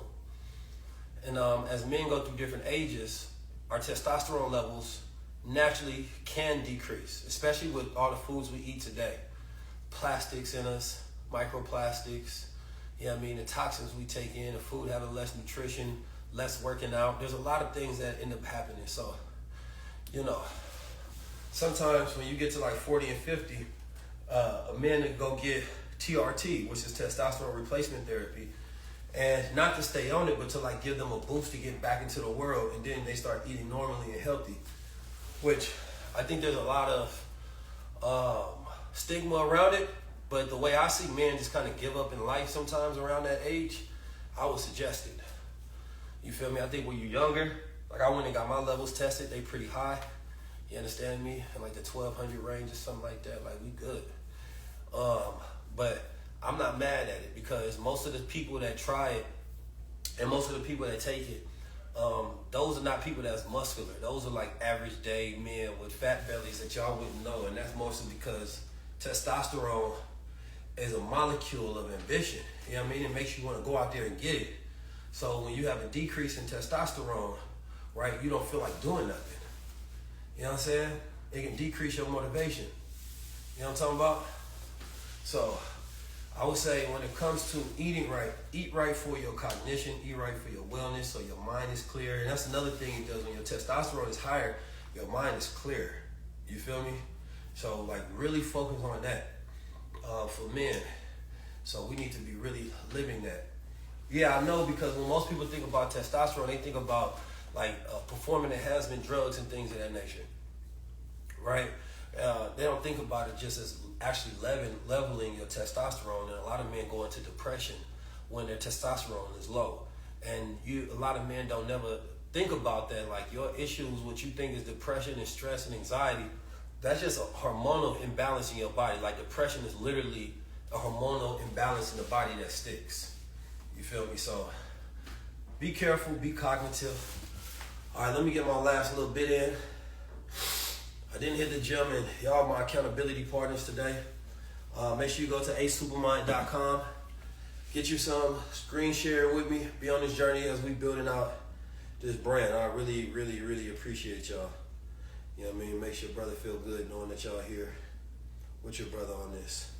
And as men go through different ages, our testosterone levels naturally can decrease, especially with all the foods we eat today. Plastics in us, microplastics, you know what I mean, the toxins we take in, the food having less nutrition, less working out. There's a lot of things that end up happening. So, you know, sometimes when you get to like 40 and 50, a man to go get TRT, which is testosterone replacement therapy, and not to stay on it, but to like give them a boost to get back into the world, and then they start eating normally and healthy, which I think there's a lot of stigma around it. But the way I see men just kind of give up in life sometimes around that age, I would suggest it. You feel me? I think when you're younger, like I went and got my levels tested, they pretty high. You understand me? In like the 1200 range or something like that, like we good. But I'm not mad at it, because most of the people that try it and most of the people that take it, those are not people that's muscular. Those are like average day men with fat bellies that y'all wouldn't know. And that's mostly because testosterone is a molecule of ambition. You know what I mean? It makes you want to go out there and get it. So when you have a decrease in testosterone, right, you don't feel like doing nothing. You know what I'm saying? It can decrease your motivation. You know what I'm talking about? So I would say when it comes to eating right, eat right for your cognition, eat right for your wellness, so your mind is clear. And that's another thing it does. When your testosterone is higher, your mind is clear. You feel me? So like really focus on that for men. So we need to be really living that. Yeah, I know, because when most people think about testosterone, they think about like performing enhancement drugs and things of that nature, right? They don't think about it just as actually leveling your testosterone. And a lot of men go into depression when their testosterone is low. And a lot of men don't never think about that. Like your issues, what you think is depression and stress and anxiety, that's just a hormonal imbalance in your body. Like depression is literally a hormonal imbalance in the body that sticks. You feel me? So be careful, be cognitive. All right, let me get my last little bit in. I didn't hit the gym, and y'all my accountability partners today. Make sure you go to acesupermind.com. Get you some, screen share with me. Be on this journey as we building out this brand. I really, really, really appreciate y'all. You know what I mean? Makes your brother feel good knowing that y'all here with your brother on this.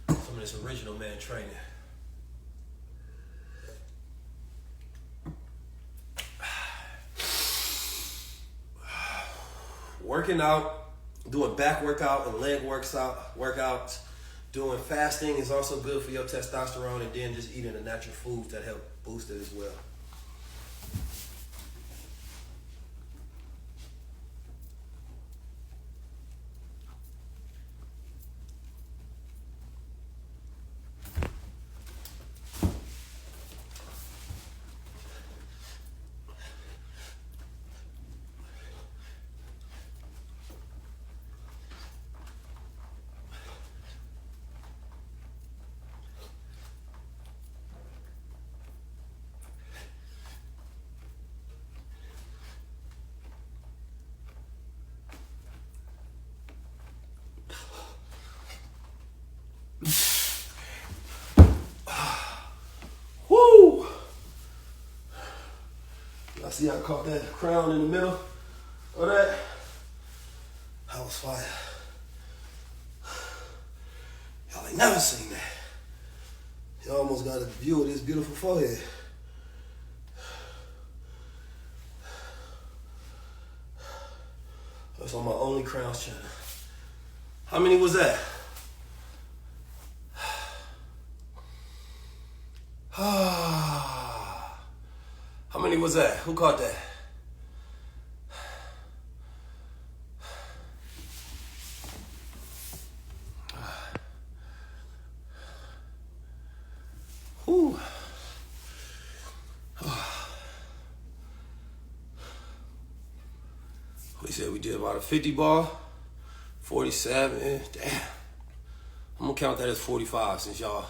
Some of this original man training. Working out, doing back workout and leg workouts, doing fasting is also good for your testosterone, and then just eating the natural foods that help boost it as well. see I caught that crown in the middle of that? That was fire. Y'all ain't never seen that. Y'all almost got a view of this beautiful forehead. That's on my Only Crowns channel. How many was that? How many was that? Who caught that? Whew. We said we did about a 50 ball, 47. Damn. I'm gonna count that as 45 since y'all.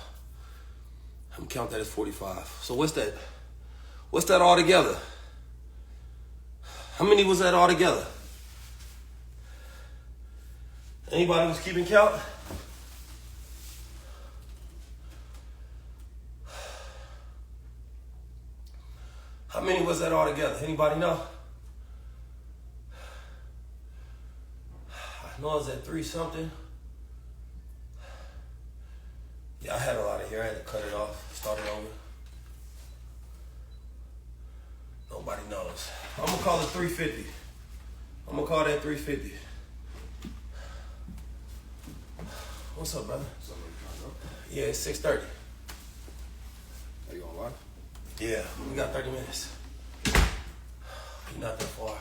I'm gonna count that as 45. So what's that? What's that all together? How many was that all together? Anybody was keeping count? How many was that all together? Anybody know? I know I was at 3 something. Yeah, I had a lot of hair. I had to cut it off, start it over. Nobody knows. I'm gonna call it 350. I'm gonna call that 350. What's up, brother? Yeah, it's 6:30. Are you on live? Yeah, we got 30 minutes. You're not that far.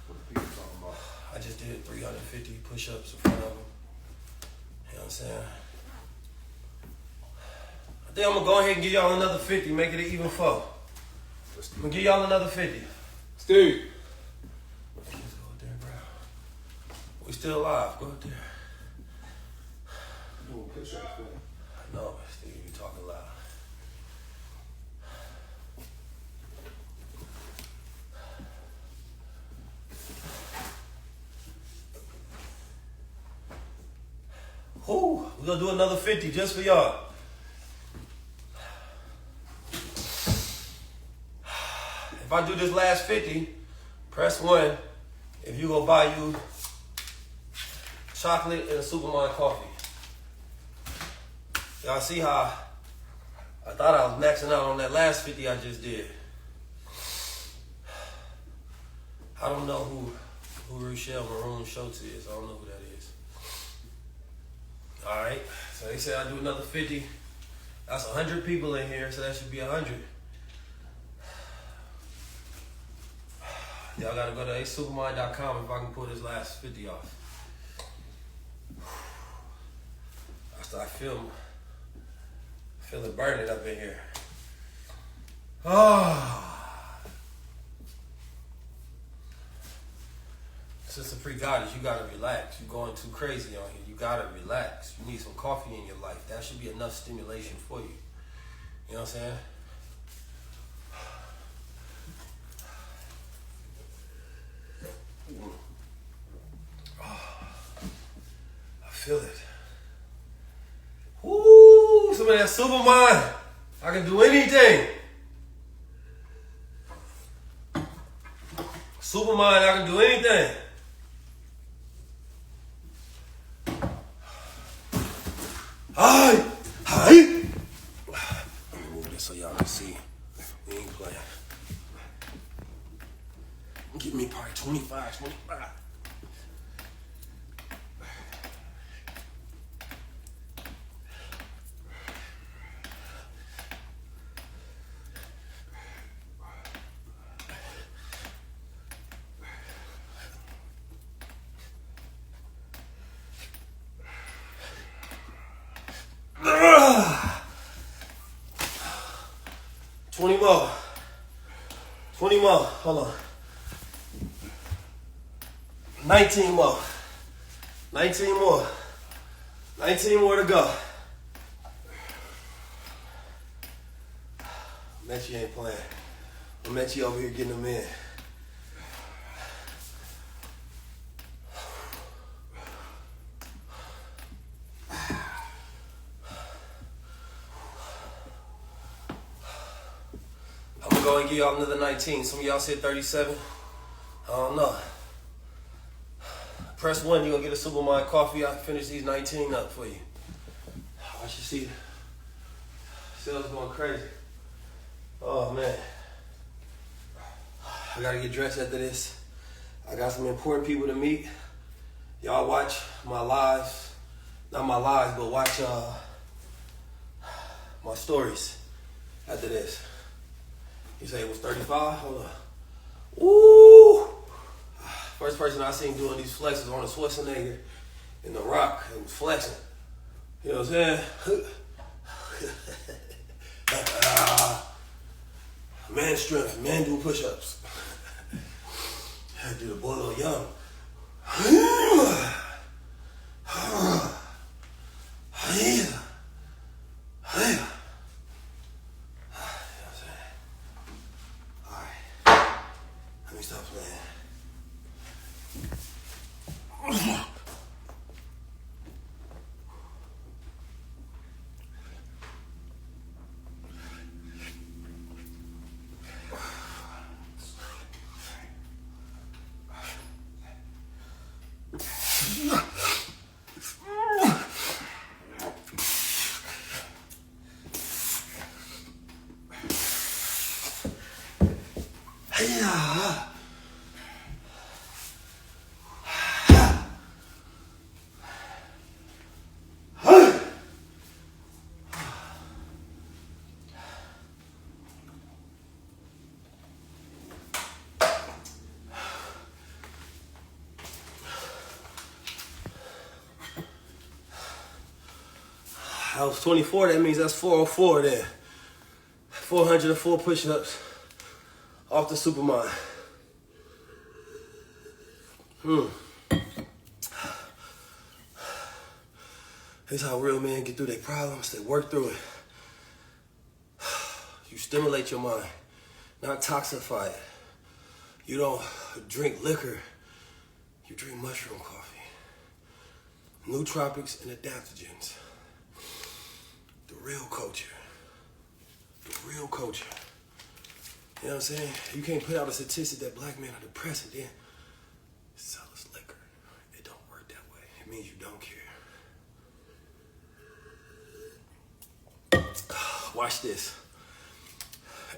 What are people talking about? I just did 350 push-ups in front of them. You know what I'm saying? I think I'm gonna go ahead and give y'all another 50, make it an even 4. I'm gonna give y'all another 50. Steve! Let's go out there, bro. We still alive. Go out there. Doing push-ups, man. I know, Steve, you talking loud. Whoo, we're gonna do another 50 just for y'all. If I do this last 50, press 1 if you go buy you chocolate and a Superman coffee. Y'all see how I thought I was maxing out on that last 50 I just did. I don't know who Rochelle Maroon Schultz is. I don't know who that is. All right, so they said I do another 50. That's 100 people in here, so that should be 100. Y'all gotta go to acesupermind.com if I can pull this last 50 off. I start feeling burning up in here. Sister Pre-Goddess, you gotta relax. You're going too crazy on here. You gotta relax. You need some coffee in your life. That should be enough stimulation for you. You know what I'm saying? I feel it. Woo! Some of that Superman. I can do anything. Superman, I can do anything. Hi! Hi! Let me move this so y'all can see. We ain't playing. Give me probably 25. Ugh. 20 more. 20 more. Hold on. 19 more. 19 more. 19 more to go. Metchie ain't playing. Metchie over here getting them in. I'm go and give y'all another 19. Some of y'all said 37. I don't know. Press 1, you're going to get a Supermind coffee. I can finish these 19 up for you. I should see sales going crazy. Oh, man. I got to get dressed after this. I got some important people to meet. Y'all watch my lives. Not my lives, but watch my stories after this. You say it was 35? Hold on. Woo! First person I seen doing these flexes on a Schwarzenegger in The Rock. It was flexing. You know what I'm saying? Man strength, man do push-ups. I do the boy a little young. Let me stop playing. I was 24, that means that's 404 there. 404 push-ups off the Supermind. This is how real men get through their problems. They work through it. You stimulate your mind, not toxify it. You don't drink liquor. You drink mushroom coffee. Nootropics and adaptogens. The real culture. The real culture. You know what I'm saying? You can't put out a statistic that black men are depressed and then sell us liquor. It don't work that way. It means you don't care. Watch this.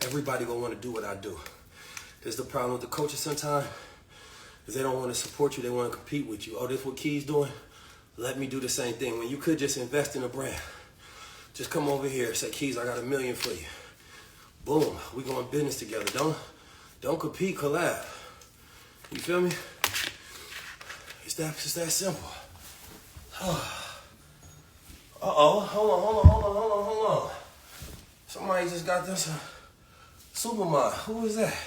Everybody gonna want to do what I do. This is the problem with the coaches sometimes, is they don't want to support you. They want to compete with you. Oh, this what Key's doing? Let me do the same thing. When you could just invest in a brand. Just come over here, say, Keys, I got $1 million for you. Boom, we going business together. Don't compete, collab. You feel me? It's that simple. Uh-oh, hold on. Somebody just got them some Supermind. Who is that?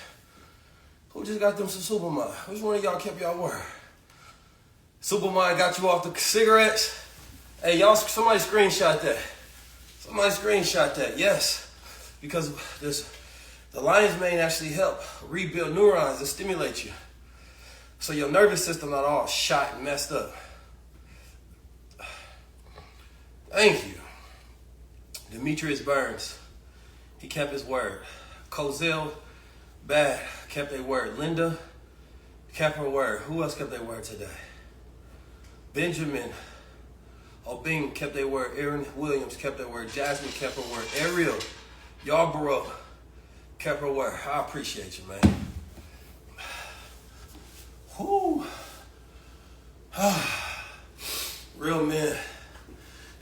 Who just got them some Supermind? Which one of y'all kept y'all word? Supermind got you off the cigarettes? Hey, y'all, somebody screenshot that. Somebody screenshot that, yes. Because the lion's mane actually help rebuild neurons and stimulate you. So your nervous system not all shot and messed up. Thank you. Demetrius Burns, he kept his word. Cozell, bad, kept their word. Linda kept her word. Who else kept their word today? Benjamin Obing kept their word. Aaron Williams kept their word. Jasmine kept her word. Ariel Yarborough kept her word. I appreciate you, man. Whoo. Real men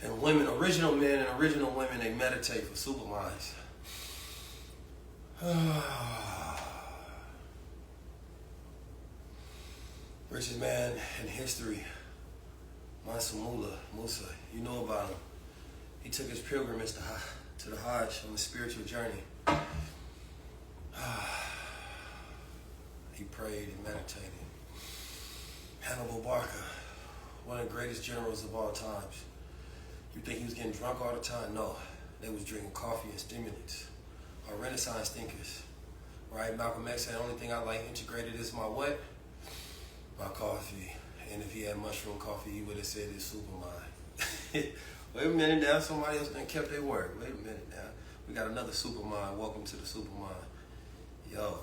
and women, original men and original women, they meditate for Superminds. Richest man in history, Mansa Musa, you know about him. He took his pilgrimage to the Hajj on a spiritual journey. He prayed and meditated. Hannibal Barca, one of the greatest generals of all times. You think he was getting drunk all the time? No, they was drinking coffee and stimulants. Our Renaissance thinkers, right? Malcolm X said, the only thing I like integrated is my what? My coffee. And if he had mushroom coffee, he would have said it's Supermind. Wait a minute now, somebody else done kept their word. Wait a minute now. We got another Supermind. Welcome to the Supermind. Yo.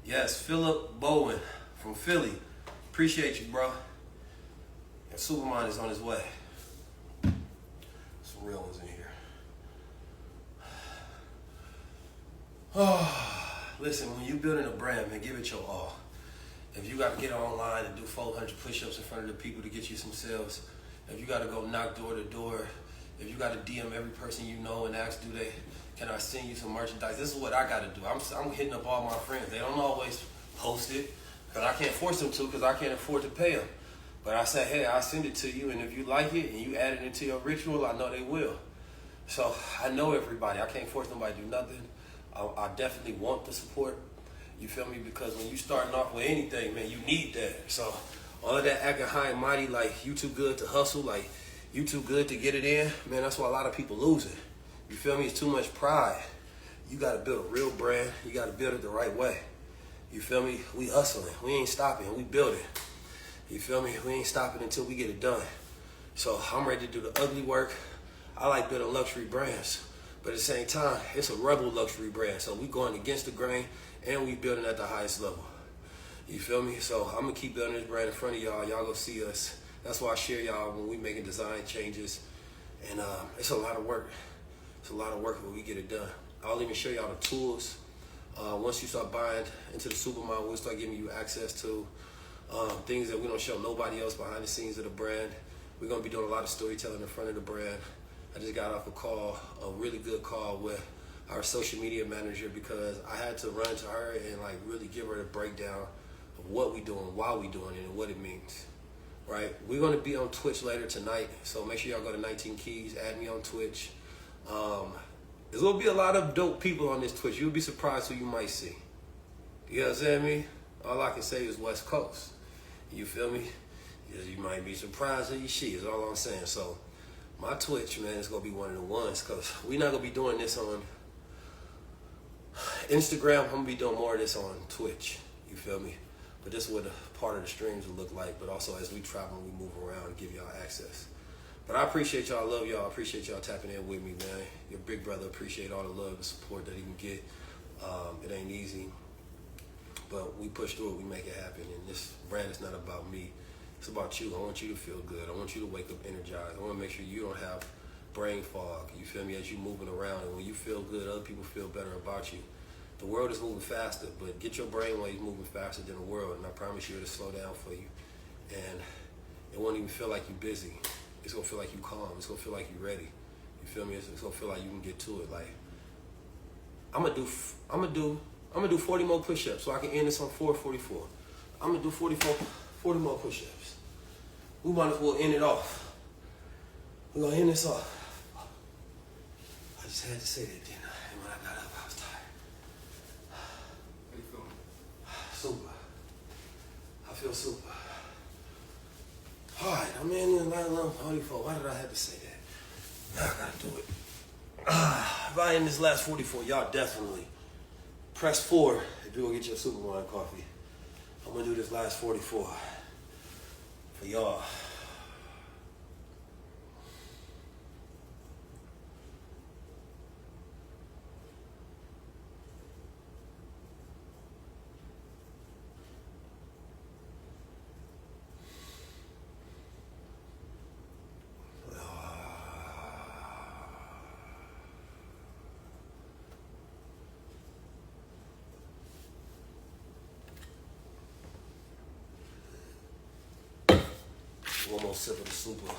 Yes, Philip Bowen from Philly. Appreciate you, bro. And Superman is on his way. Some real ones in here. Listen, when you're building a brand, man, give it your all. If you got to get online and do 400 push-ups in front of the people to get you some sales, if you got to go knock door to door, if you got to DM every person you know and ask, can I send you some merchandise? This is what I got to do. I'm hitting up all my friends. They don't always post it because I can't force them to because I can't afford to pay them. But I say, hey, I'll send it to you, and if you like it and you add it into your ritual, I know they will. So I know everybody. I can't force nobody to do nothing. I definitely want the support. You feel me? Because when you starting off with anything, man, you need that. So all of that acting high and mighty, like you too good to hustle, like you too good to get it in, man, that's why a lot of people lose it. You feel me? It's too much pride. You got to build a real brand. You got to build it the right way. You feel me? We hustling. We ain't stopping. We building. You feel me? We ain't stopping until we get it done. So I'm ready to do the ugly work. I like building luxury brands. But at the same time, it's a rebel luxury brand. So we going against the grain and we building at the highest level. You feel me? So I'm going to keep building this brand in front of y'all. Y'all go see us. That's why I share y'all when we making design changes. And it's a lot of work. It's a lot of work when we get it done. I'll even show y'all the tools. Once you start buying into the supermarket, we'll start giving you access to things that we don't show nobody else behind the scenes of the brand. We're going to be doing a lot of storytelling in front of the brand. I just got off a really good call with our social media manager because I had to run to her and like really give her the breakdown of what we doing, why we doing it, and what it means. Right? We're going to be on Twitch later tonight, so make sure y'all go to 19 Keys, add me on Twitch. There's going to be a lot of dope people on this Twitch. You'll be surprised who you might see. You know what I'm saying? All I can say is West Coast. You feel me? You might be surprised who you see, is all I'm saying. So my Twitch, man, is going to be one of the ones because we're not going to be doing this on Instagram. I'm going to be doing more of this on Twitch. You feel me? But this is what a part of the streams will look like. But also as we travel, we move around and give y'all access. But I appreciate y'all. I love y'all. I appreciate y'all tapping in with me, man. Your big brother. Appreciate all the love and support that he can get. It ain't easy. But we push through it. We make it happen. And this brand is not about me. It's about you. I want you to feel good. I want you to wake up energized. I want to make sure you don't have brain fog. You feel me? As you moving around. And when you feel good, other people feel better about you. The world is moving faster, but get your brain waves moving faster than the world. And I promise you it'll slow down for you. And it won't even feel like you're busy. It's going to feel like you calm. It's going to feel like you're ready. You feel me? It's going to feel like you can get to it. Like, I'm going to do 40 more push-ups so I can end this on 444. I'm going to do 40 more push-ups. We might as well end it off. We're going to end this off. I just had to say that, didn't I? And when I got up, I was tired. How you feeling? Super. I feel super. All right, I'm in 44. Why did I have to say that? Now I got to do it. If I end this last 44, y'all definitely press 4 if you go get your Superman coffee. I'm going to do this last 44 for y'all. One more sip of the super,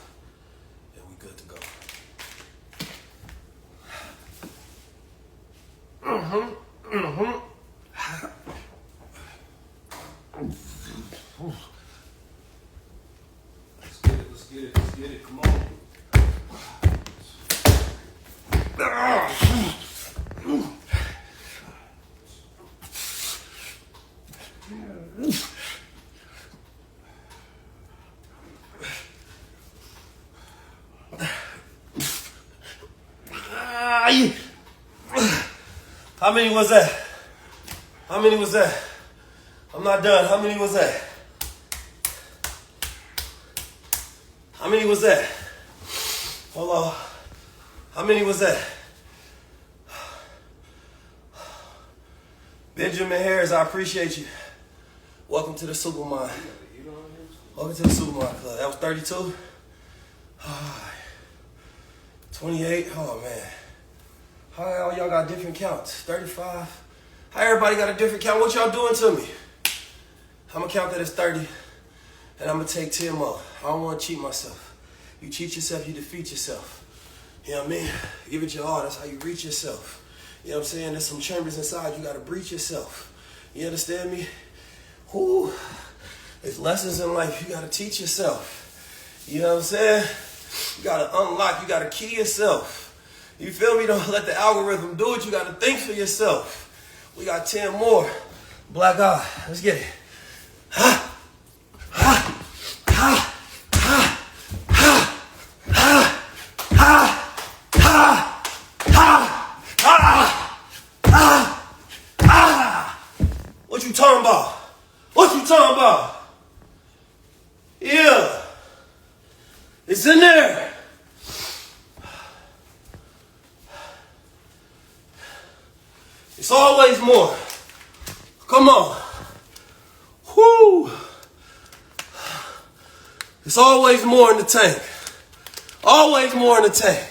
and we good to go. Let's get it, come on. How many was that? How many was that? I'm not done. How many was that? How many was that? Hold on. How many was that? Benjamin Harris, I appreciate you. Welcome to the Supermind. Welcome to the Supermind Club. That was 32. 28. Oh man. How all y'all got different counts? 35. How everybody got a different count? What y'all doing to me? I'm gonna count that as 30, and I'm gonna take 10 more. I don't wanna cheat myself. You cheat yourself, you defeat yourself. You know what I mean? Give it your all. That's how you reach yourself. You know what I'm saying? There's some chambers inside. You got to breach yourself. You understand me? Whoo. There's lessons in life. You got to teach yourself. You know what I'm saying? You got to unlock. You got to key yourself. You feel me? Don't let the algorithm do it. You got to think for yourself. We got 10 more. Black eye. Let's get it. Ha. Ha. Ha. Ha. Ha. Ha. Ha. Ha. Ha. Ha. What you talking about? What you talking about? Yeah. It's in there. It's always more. Come on. Whoo. It's always more in the tank. Always more in the tank.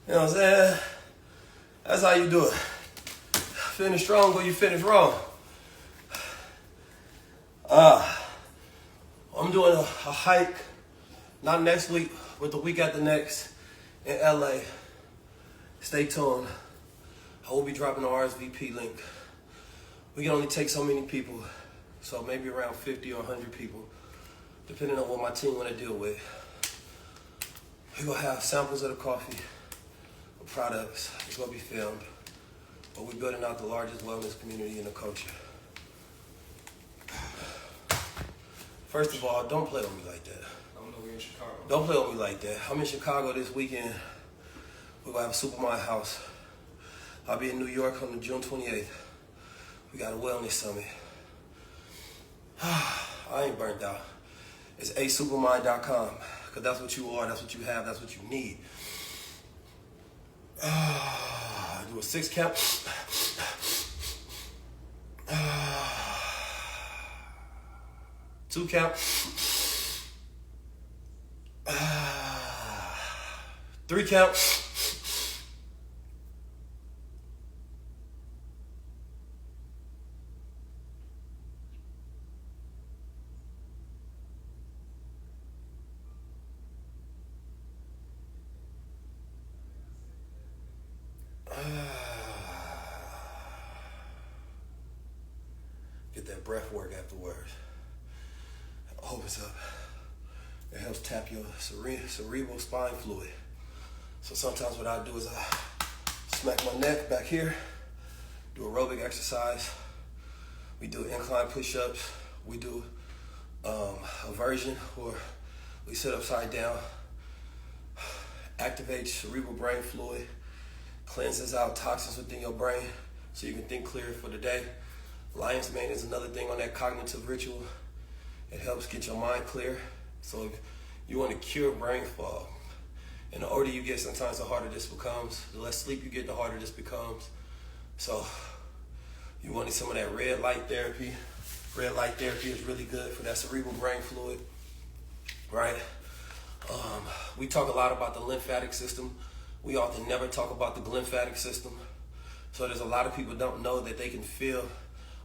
You know what I'm saying? That's how you do it. Finish strong or you finish wrong. I'm doing a hike, not next week, but the week after next in LA. Stay tuned. I will be dropping the RSVP link. We can only take so many people, so maybe around 50 or 100 people, depending on what my team want to deal with. We're going to have samples of the coffee, the products. It's going to be filmed. But we're building out the largest wellness community in the culture. First of all, don't play with me like that. I don't know, we're in Chicago. Don't play with me like that. I'm in Chicago this weekend. We're going to have a Supermind house. I'll be in New York on June 28th. We got a wellness summit. I ain't burnt out. It's asupermind.com, because that's what you are, that's what you have, that's what you need. Do a 6 count. 2 count. 3 count. Get that breath work afterwards. It opens up. It helps tap your cerebral spine fluid. So sometimes what I do is I smack my neck back here, do aerobic exercise. We do incline push-ups. We do a version where we sit upside down, activates cerebral brain fluid, cleanses out toxins within your brain so you can think clearer for the day. Lion's Mane is another thing on that cognitive ritual. It helps get your mind clear. So if you want to cure brain fog, and the older you get, sometimes the harder this becomes. The less sleep you get, the harder this becomes. So you wanted some of that red light therapy. Red light therapy is really good for that cerebral brain fluid, right? We talk a lot about the lymphatic system. We often never talk about the glymphatic system. So there's a lot of people don't know that they can feel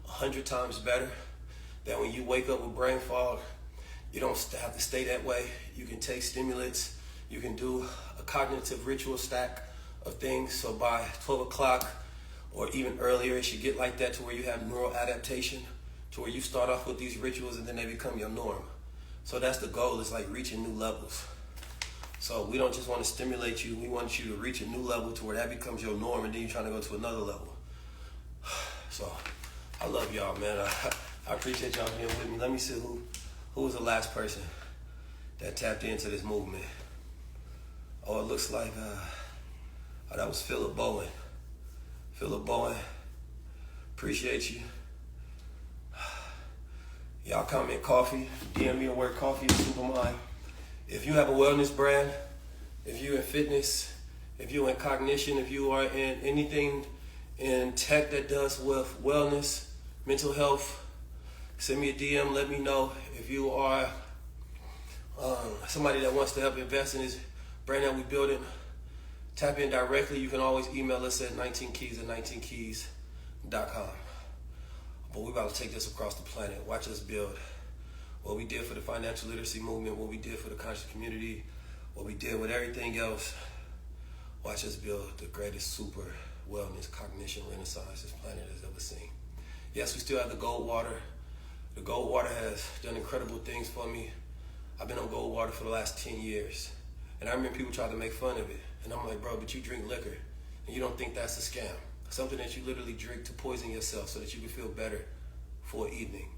100 times better. That when you wake up with brain fog, you don't have to stay that way. You can take stimulants. You can do a cognitive ritual stack of things. So by 12 o'clock or even earlier, it should get like that to where you have neural adaptation, to where you start off with these rituals and then they become your norm. So that's the goal, is like reaching new levels. So we don't just want to stimulate you. We want you to reach a new level to where that becomes your norm, and then you're trying to go to another level. So I love y'all, man. I appreciate y'all being with me. Let me see who was the last person that tapped into this movement. Oh, it looks like that was Philip Bowen. Philip Bowen, appreciate you. Y'all comment coffee, DM me the word coffee at Supermind. If you have a wellness brand, if you're in fitness, if you're in cognition, if you are in anything in tech that does with wellness, mental health, send me a DM, let me know. If you are somebody that wants to help invest in this brand that we're building, tap in directly. You can always email us at 19keys@19keys.com. But we're about to take this across the planet. Watch us build. What we did for the financial literacy movement, what we did for the conscious community, what we did with everything else. Watch us build the greatest super wellness cognition renaissance this planet has ever seen. Yes, we still have the gold water. The gold water has done incredible things for me. I've been on gold water for the last 10 years. And I remember people trying to make fun of it. And I'm like, bro, but you drink liquor and you don't think that's a scam. Something that you literally drink to poison yourself so that you can feel better for an evening.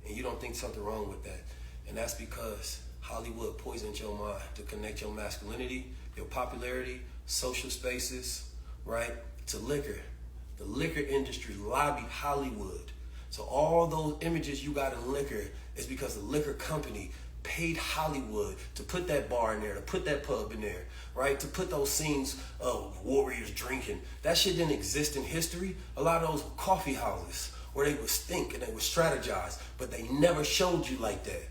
And you don't think something wrong with that. And that's because Hollywood poisoned your mind to connect your masculinity, your popularity, social spaces, right, to liquor. The liquor industry lobbied Hollywood. So all those images you got in liquor is because the liquor company paid Hollywood to put that bar in there, to put that pub in there, right? To put those scenes of warriors drinking. That shit didn't exist in history. A lot of those coffee houses where they would stink and they would strategize, but they never showed you like that.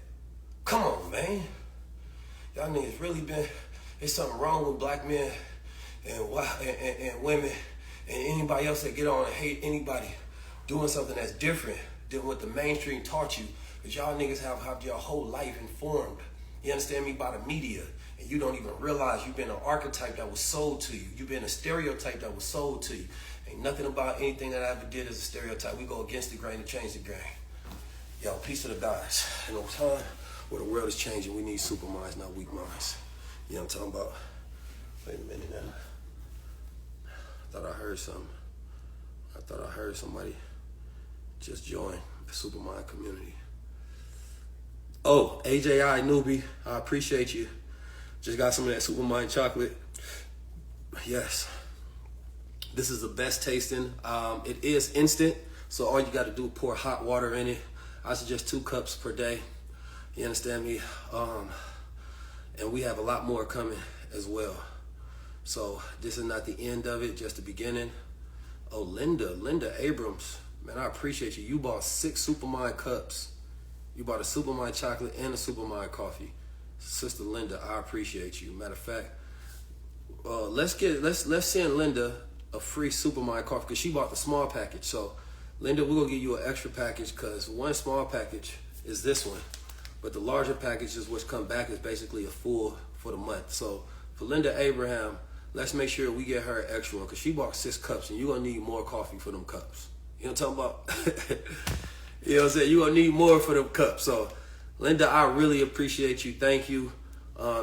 Come on, man. Y'all niggas really been, there's something wrong with black men and women and anybody else that get on and hate anybody doing something that's different than what the mainstream taught you. Because y'all niggas have your whole life informed, you understand me, by the media. And you don't even realize you've been an archetype that was sold to you. You've been a stereotype that was sold to you. Ain't nothing about anything that I ever did as a stereotype. We go against the grain to change the grain. Yo, peace to the gods. In a time where the world is changing, we need super minds, not weak minds. You know what I'm talking about? Wait a minute now. I thought I heard something. I thought I heard somebody just join the Supermind community. Oh, AJI newbie, I appreciate you. Just got some of that Supermind chocolate. Yes. This is the best tasting. It is instant, so all you got to do is pour hot water in it. I suggest 2 cups per day. You understand me? And we have a lot more coming as well. So this is not the end of it, just the beginning. Oh, Linda Abrams. Man, I appreciate you. You bought 6 Supermind cups. You bought a Supermind chocolate and a Supermind coffee. Sister Linda, I appreciate you. Matter of fact, let's send Linda a free Supermind coffee because she bought the small package. So Linda, we're gonna give you an extra package because one small package is this one. But the larger package is what's come back is basically a full for the month. So for Linda Abraham, let's make sure we get her an extra one because she bought 6 cups and you're gonna need more coffee for them cups. You know what I'm talking about? You know what I'm saying? You're going to need more for them cups. So, Linda, I really appreciate you. Thank you.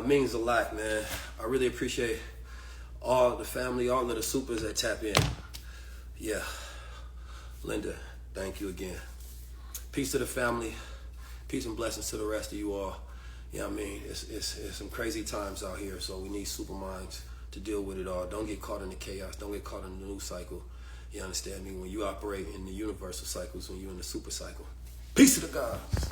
Means a lot, man. I really appreciate all the family, all of the supers that tap in. Yeah. Linda, thank you again. Peace to the family. Peace and blessings to the rest of you all. You know what I mean? It's some crazy times out here, so we need super minds to deal with it all. Don't get caught in the chaos. Don't get caught in the news cycle. You understand me? When you operate in the universal cycles, when you're in the super cycle. Peace to the gods.